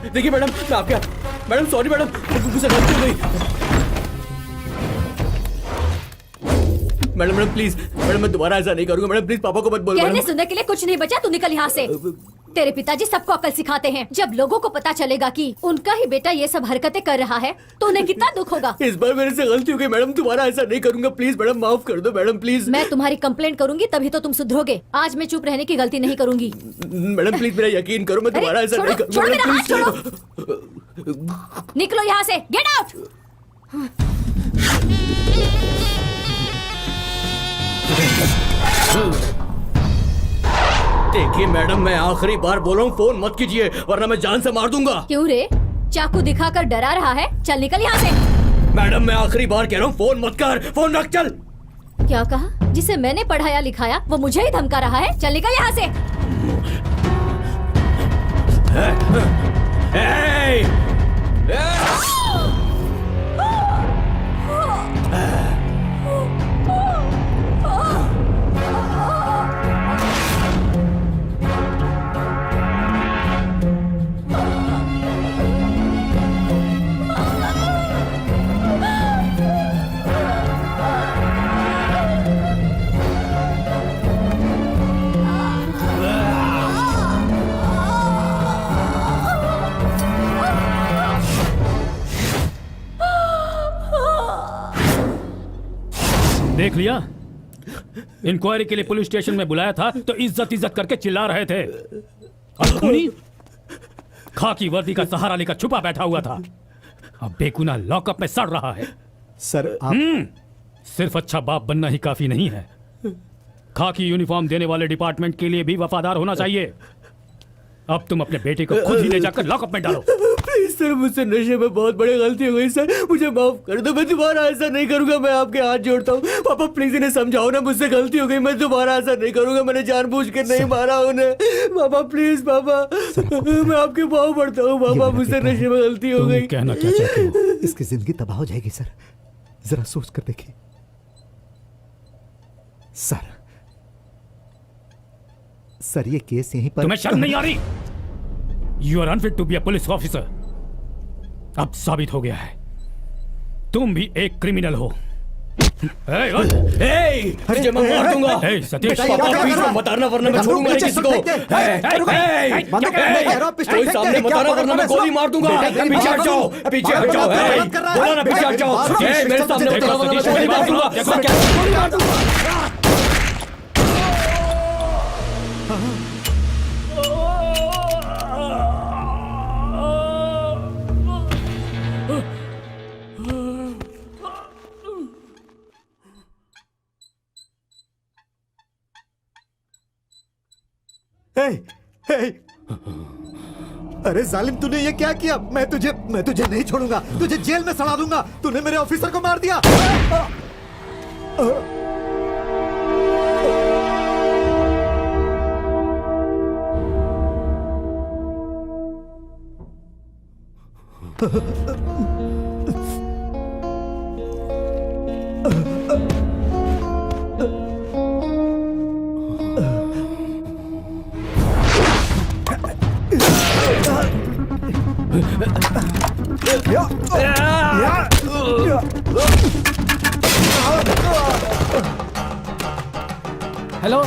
देखिए मैडम, मैं आपके, मैडम सॉरी मैडम, मुझसे गलती हो गई। मैडम, मैडम प्लीज, मैडम मैं दोबारा ऐसा नहीं करूंगा। मैडम प्लीज पापा को मत बोलो। कहने मैडम सुनने के लिए कुछ नहीं बचा, तू निकल यहाँ से। तेरे पिताजी सबको अकल सिखाते हैं। जब लोगों को पता चलेगा कि उनका ही बेटा ये सब हरकतें कर रहा है तो उन्हें कितना दुख होगा। इस बार मेरे से गलती हो गई मैडम, दोबारा ऐसा नहीं करूंगा। प्लीज मैडम माफ कर दो मैडम प्लीज। मैं तुम्हारी कंप्लेंट करूंगी तभी तो तुम सुधरोगे। आज मैं चुप रहने की गलती नहीं करूंगी। मैडम प्लीज मेरा यकीन करो, मैं दोबारा ऐसा नहीं करूंगा। छोड़ो मेरा हाथ, प्लीज छोड़ो। निकलो यहाँ से, गेट आउट। देखिए मैडम, मैं आखिरी बार बोल रहा हूँ, फोन मत कीजिए वरना मैं जान से मार दूंगा। क्यों रे, चाकू दिखाकर डरा रहा है? चल निकल यहाँ से। मैडम मैं आखिरी बार कह रहा हूँ, फोन मत कर, फोन रख चल। क्या कहा? जिसे मैंने पढ़ाया लिखाया वो मुझे ही धमका रहा है। चल निकल यहाँ से। देख लिया, इंक्वायरी के लिए पुलिस स्टेशन में बुलाया था तो इज्जत इज्जत करके चिल्ला रहे थे। और खूनी खाकी वर्दी का सहारा लेकर छुपा बैठा हुआ था, अब बेगुनाह लॉकअप में सड़ रहा है। सर आप सिर्फ अच्छा बाप बनना ही काफी नहीं है, खाकी यूनिफॉर्म देने वाले डिपार्टमेंट के लिए भी वफादार होना चाहिए। अब तुम अपने बेटे को खुद ही ले जाकर लॉकअप में डालो। प्लीज सर, मुझसे नशे में बहुत बड़ी गलती हो गई सर, मुझे माफ कर दो। मैं दोबारा ऐसा नहीं करूंगा, मैं आपके हाथ जोड़ता हूँ। पापा प्लीज इन्हें समझाओ ना, मुझसे गलती हो गई, मैं दोबारा ऐसा नहीं करूंगा। मैंने जानबूझ के नहीं मारा उन्हें। पापा प्लीज, पापा मैं आपके पाँव पड़ता हूँ। पापा मुझसे नशे में गलती हो गई। कहना क्या चाहते हो? इसकी जिंदगी तबाह हो जाएगी सर, जरा सोच कर देखिए सर ये केस यहीं पर। तुम्हें शर्म नहीं आ रही? You are unfit to be a police officer. अब साबित हो गया है तुम भी एक क्रिमिनल हो। तुझे मैं मार दूंगा। सतीश, मत आना वरना मैं छोड़ूंगा नहीं किसी को। कोई सामने मत आना वरना मैं गोली मार दूंगा। पीछे हट जाओ, पीछे हट जाओ। बोला ना पीछे हट जाओ। मेरे सामने मत आना वरना मैं गोली मार दूंगा। गोली मार दूंगा। अरे जालिम, तूने ये क्या किया? मैं तुझे नहीं छोड़ूंगा, तुझे जेल में सड़ा दूंगा। तूने मेरे ऑफिसर को मार दिया। Hello,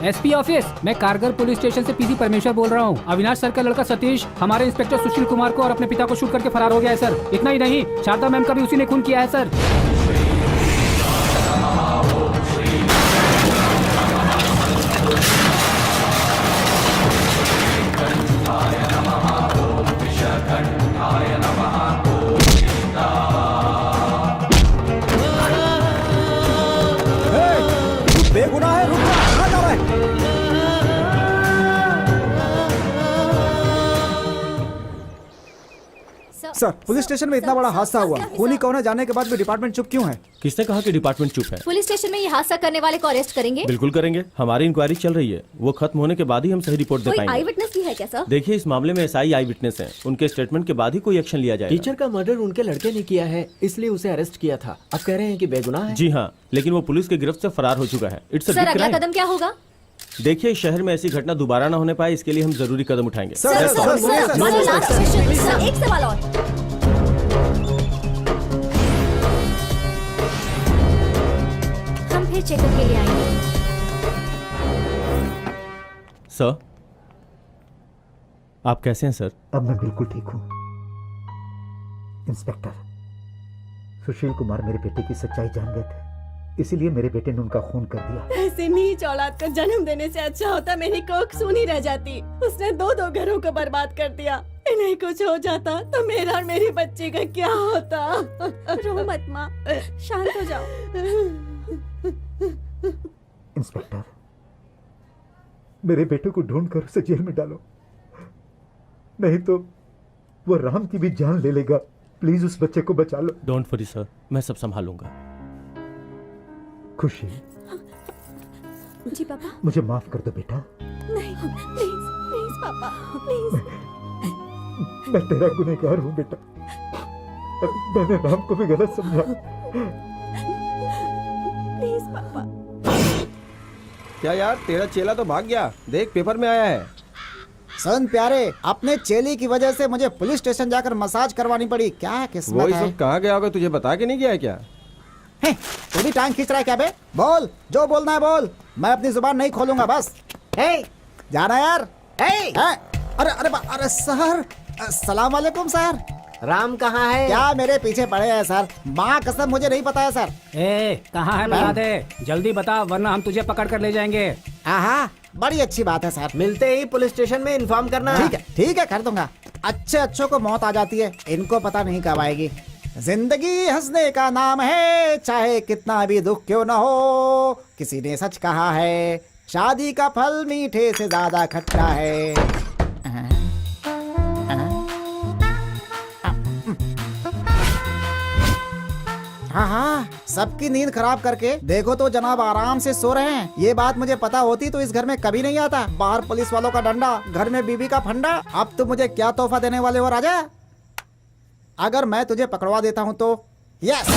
SP office. मैं कारगर पुलिस स्टेशन से पीसी परमेश्वर बोल रहा हूँ। अविनाश सर का लड़का सतीश हमारे इंस्पेक्टर सुशील कुमार को और अपने पिता को शूट करके फरार हो गया है सर। इतना ही नहीं, शारदा मैम का भी उसी ने खून किया है सर। बेगुनाह है, रुक जा, कहाँ जा रहा है? सर, पुलिस स्टेशन में इतना बड़ा हादसा हुआ, खूनी कौन है जानने के बाद भी डिपार्टमेंट चुप क्यों है? किसने कहा कि डिपार्टमेंट चुप है? पुलिस स्टेशन में ये हादसा करने वाले को अरेस्ट करेंगे? बिल्कुल करेंगे, हमारी इंक्वायरी चल रही है। वो खत्म होने के बाद ही हम सही रिपोर्ट दे कोई पाएंगे। आई विटनेस भी है क्या सर? देखिए, इस मामले में एसआई आई विटनेस हैं। उनके स्टेटमेंट के बाद ही कोई एक्शन लिया जाएगा। टीचर का मर्डर उनके लड़के ने किया है, इसलिए उसे अरेस्ट किया था। अब कह रहे हैं कि बेगुनाह है। जी हाँ, लेकिन वो पुलिस के गिरफ्त से फरार हो चुका है। इट्स सर, अगला कदम क्या होगा? देखिए, इस शहर में ऐसी घटना दोबारा ना होने पाए, इसके लिए हम जरूरी कदम उठाएंगे। सर, एक सवाल और। हम फिर चेकअप के लिए आएंगे। सर, आप कैसे हैं सर? अब मैं बिल्कुल ठीक हूँ। इंस्पेक्टर, सुशील कुमार मेरे बेटे की सच्चाई जान गए थे, इसीलिए मेरे बेटे ने उनका खून कर दिया। ऐसे नीच औलाद को जन्म देने से अच्छा होता मेरी कोख सूनी रह जाती। उसने दो घरों को बर्बाद कर दिया। इन्हें कुछ हो जाता तो मेरा और मेरी बच्ची का क्या होता? रो मत माँ, शांत हो जाओ। इंस्पेक्टर, मेरे बेटे को ढूंढकर उसे जेल में डालो, नहीं तो वो राम की भी जान ले लेगा। प्लीज उस बच्चे को बचा लो। डोंट वरी सर, मैं सब संभालूंगा। खुशी, जी पापा। मुझे माफ कर दो बेटा। नहीं, प्लीज प्लीज पापा, प्लीज। मैं तेरा गुनहगार हूँ बेटा, मैंने राम को भी गलत समझा। प्लीज पापा। क्या यार, तेरा चेला तो भाग गया, देख पेपर में आया है। सन प्यारे, अपने चेली की वजह से मुझे पुलिस स्टेशन जाकर मसाज करवानी पड़ी। क्या किस्मत वो इस है। वक्त कहाँ गया होगा, तुझे बता के नहीं गया है क्या? तू भी टांग खींच रहा है क्या बे? बोल, जो बोलना है बोल, मैं अपनी जुबान नहीं खोलूंगा बस। हे, जाना यार। हे, अरे अरे अरे सर, अस्सलाम वालेकुम सर। राम कहाँ है? क्या मेरे पीछे पड़े हैं सर? माँ कसम मुझे नहीं पता है सर। कहाँ है बता दे, जल्दी बता वरना हम तुझे पकड़ कर ले जाएंगे। हाँ, बड़ी अच्छी बात है सर। मिलते ही पुलिस स्टेशन में इन्फॉर्म करना। ठीक है कर दूंगा। अच्छे अच्छों को मौत आ जाती है, इनको पता नहीं कब आएगी। जिंदगी हंसने का नाम है, चाहे कितना भी दुख क्यों न हो। किसी ने सच कहा है, शादी का फल मीठे से ज्यादा खट्टा है। हाँ हाँ, सबकी नींद खराब करके देखो तो जनाब आराम से सो रहे हैं। ये बात मुझे पता होती तो इस घर में कभी नहीं आता। बाहर पुलिस वालों का डंडा, घर में बीबी का फंडा। अब तुम मुझे क्या तोहफा देने वाले हो राजा? अगर मैं तुझे पकड़वा देता हूँ तो? यस।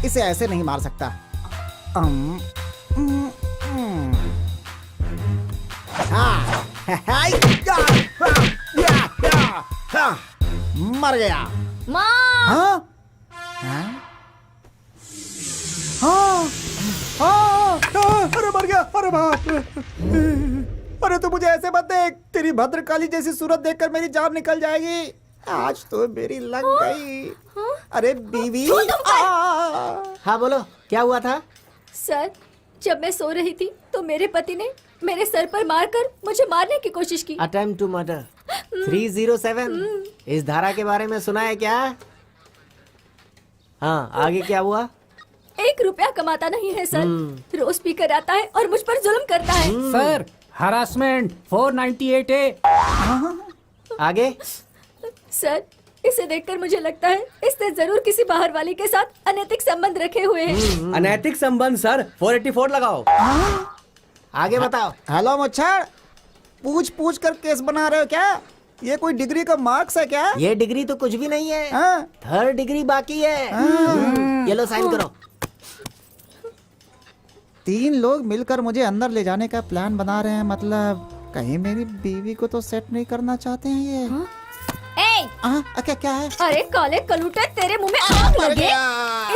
इसे ऐसे नहीं मार सकता। मर गया। माँ। हाँ? हाँ? हाँ? अरे मर गया। अरे बाप रे। अरे तू मुझे ऐसे मत देख, तेरी भद्रकाली जैसी सूरत देखकर मेरी जान निकल जाएगी। आज तो मेरी लग गई। अरे बीवी। हाँ बोलो, क्या हुआ था? सर, जब मैं सो रही थी तो मेरे पति ने मेरे सर पर मारकर मुझे मारने की कोशिश की। Attempt to murder 307। इस धारा के बारे में सुना है क्या? हाँ, आगे क्या हुआ? 1 रुपया कमाता नहीं है सर, रोज पी कर आता है और मुझ पर जुल्म करता है। Sir, harassment 498A। आगे? सर, इसे देखकर मुझे लगता है इसने जरूर किसी बाहर वाली के साथ अनैतिक संबंध रखे हुए हैं। अनैतिक संबंध सर, 484 लगाओ। आगे बताओ। हेलो मच्छर, पूछ पूछ कर केस बना रहे हो क्या? ये कोई डिग्री का मार्क्स है क्या? ये डिग्री तो कुछ भी नहीं है। हाँ? 3rd डिग्री बाकी है। ये लो साइन करो। 3 लोग मिलकर मुझे अंदर ले जाने का प्लान बना रहे हैं। मतलब कहीं मेरी बीवी को तो सेट नहीं करना चाहते हैं ये। क्या है? अरे काले कलूटे, तेरे मुंह में आग लगे।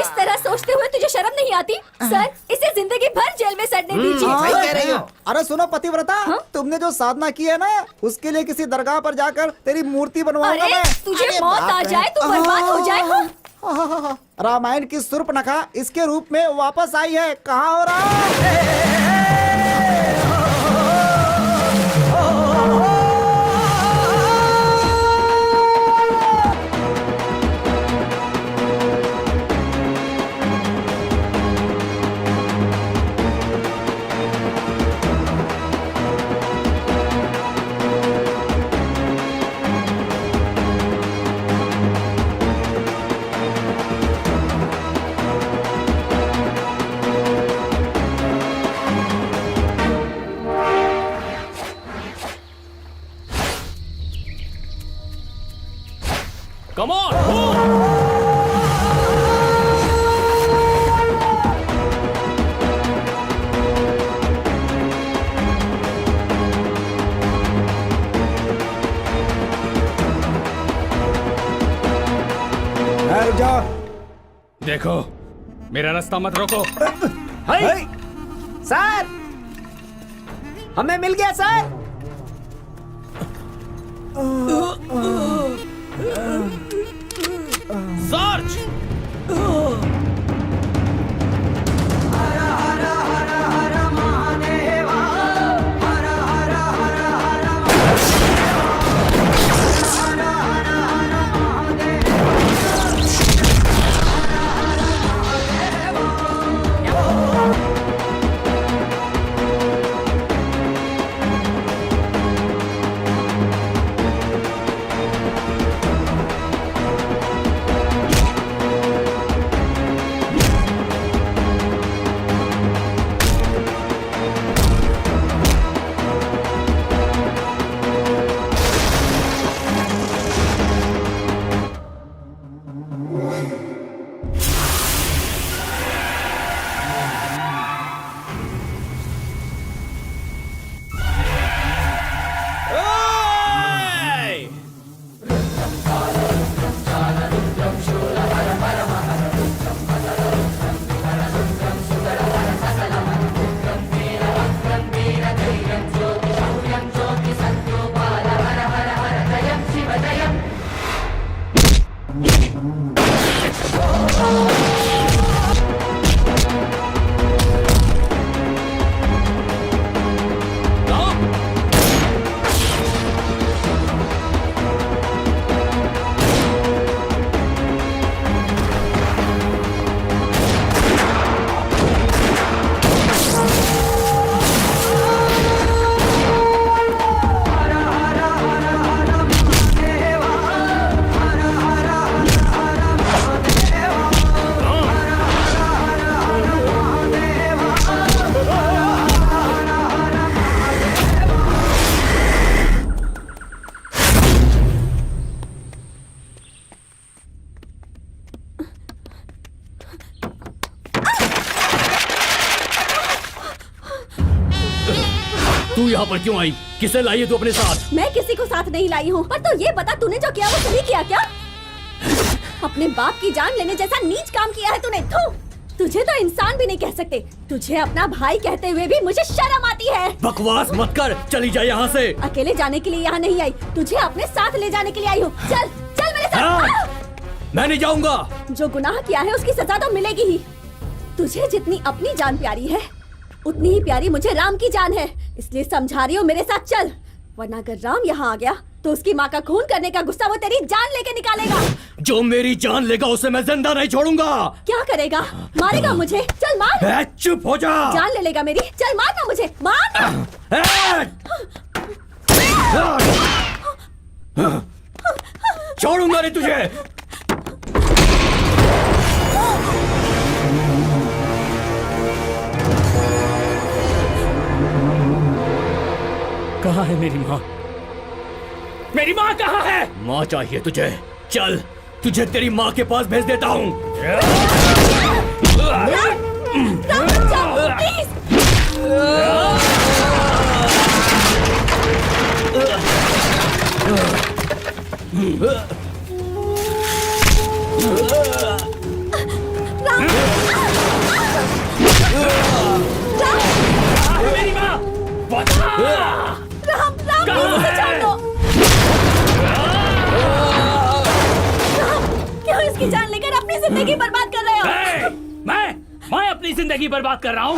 इस तरह सोचते हुए तुझे शर्म नहीं आती? सर, इसे जिंदगी भर जेल में सड़ने दीजिए। सही कह रही हो। अरे सुनो पतिव्रता, तुमने जो साधना की है ना, उसके लिए किसी दरगाह पर जाकर तेरी मूर्ति बनवाऊंगा अरे, मैं। तुझे मौत आ जाए, तू बर्बाद हो जाए। रामायण की शूर्पणखा इसके रूप में वापस आई है। कहाँ हो रहा है? Come on! रुक जाओ। देखो, मेरा रास्ता मत रोको। सर, हमें मिल गया सर। सर्च! तू यहाँ पर क्यों आई? किसे लाई है तू अपने साथ? मैं किसी को साथ नहीं लाई हूँ, पर तो ये बता तूने जो किया वो सही किया क्या? अपने बाप की जान लेने जैसा नीच काम किया है तूने। थू, तुझे तो इंसान भी नहीं कह सकते। तुझे अपना भाई कहते हुए भी मुझे शर्म आती है। बकवास मत कर, चली जा यहाँ से। अकेले जाने के लिए यहाँ नहीं आई, तुझे अपने साथ ले जाने के लिए आई हूँ। चल चल मेरे साथ। मैं नहीं जाऊंगा। जो गुनाह किया है उसकी सजा तो मिलेगी ही। तुझे जितनी अपनी जान प्यारी है उतनी ही प्यारी मुझे राम की जान है, इसलिए समझा रही हूँ मेरे साथ चल, वरना अगर राम यहाँ आ गया तो उसकी माँ का खून करने का गुस्सा वो तेरी जान लेके निकालेगा। जो मेरी जान लेगा उसे मैं जिंदा नहीं छोड़ूंगा। क्या करेगा? मारेगा मुझे? चल मार। चुप हो जा। जान ले लेगा मेरी? चल मार ना मुझे, मार। छोड़ूंगा नहीं तुझे। कहाँ है मेरी माँ? मेरी माँ कहाँ है? माँ चाहिए तुझे? चल तुझे तेरी माँ के पास भेज देता हूँ। मेरी माँ बता। राम प्लीज उसे छोड़ दो। राम, क्यों इसकी जान लेकर अपनी जिंदगी बर्बाद कर रहे हो? मैं अपनी जिंदगी बर्बाद कर रहा हूँ?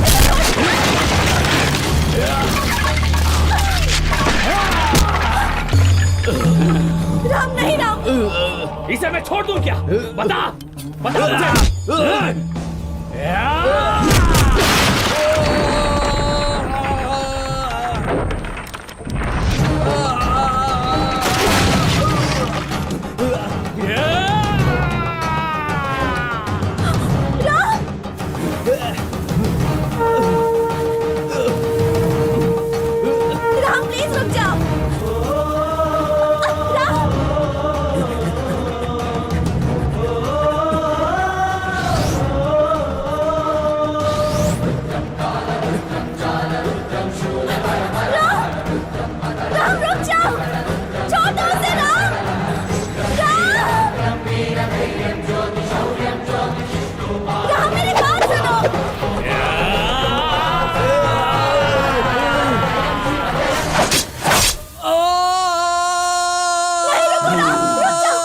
राम नहीं राम। इसे मैं छोड़ दूं क्या? बता बता मुझे। राम प्लीज रुक जाओ। राम राम रुक जाओ, छोड़ दो उसे। राम राम मेरी बात सुनो। नहीं रुको राम, रुक जाओ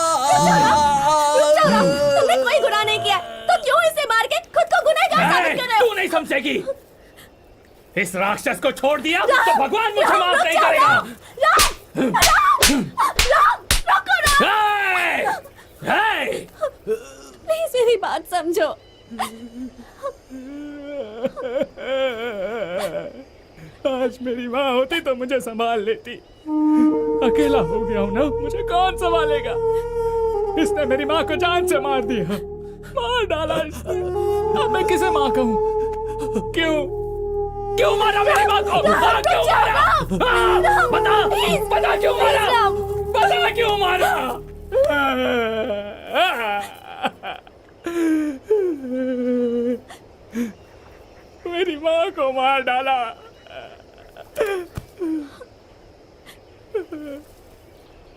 राम। तुमने कोई गुनाह नहीं किया तो क्यों इसे मार के खुद को गुनहगार साबित कर रहे हो? तू नहीं समझेगी। इस राक्षस को छोड़ दिया राम, तो भगवान मुझे राम, माफ रुक नहीं जाओ, करेगा। राम, रुको राम। प्लीज मेरी बात समझो। आज मेरी माँ होती तो मुझे संभाल लेती। अकेला हो गया हूँ ना, मुझे कौन संभालेगा? इसने मेरी माँ को जान से मार दिया, मार डाला इसने। अब मैं किसे माँ कहूँ? क्यों मारा मेरी माँ को? क्यों मारा? बता क्यों मारा? बता क्यों मारा? मेरी माँ को मार डाला।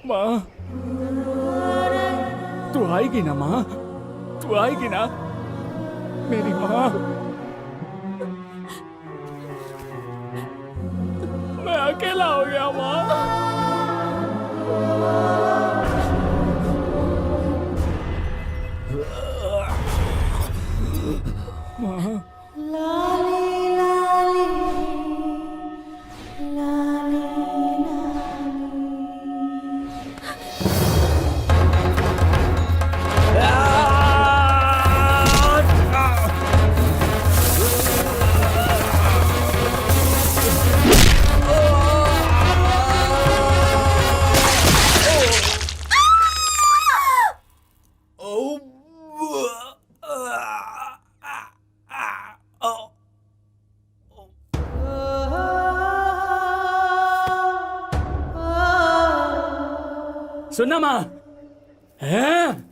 माँ, तू आएगी ना माँ? तू आएगी ना मेरी माँ? मैं अकेला हो गया माँ। सुनना माँ, हैं?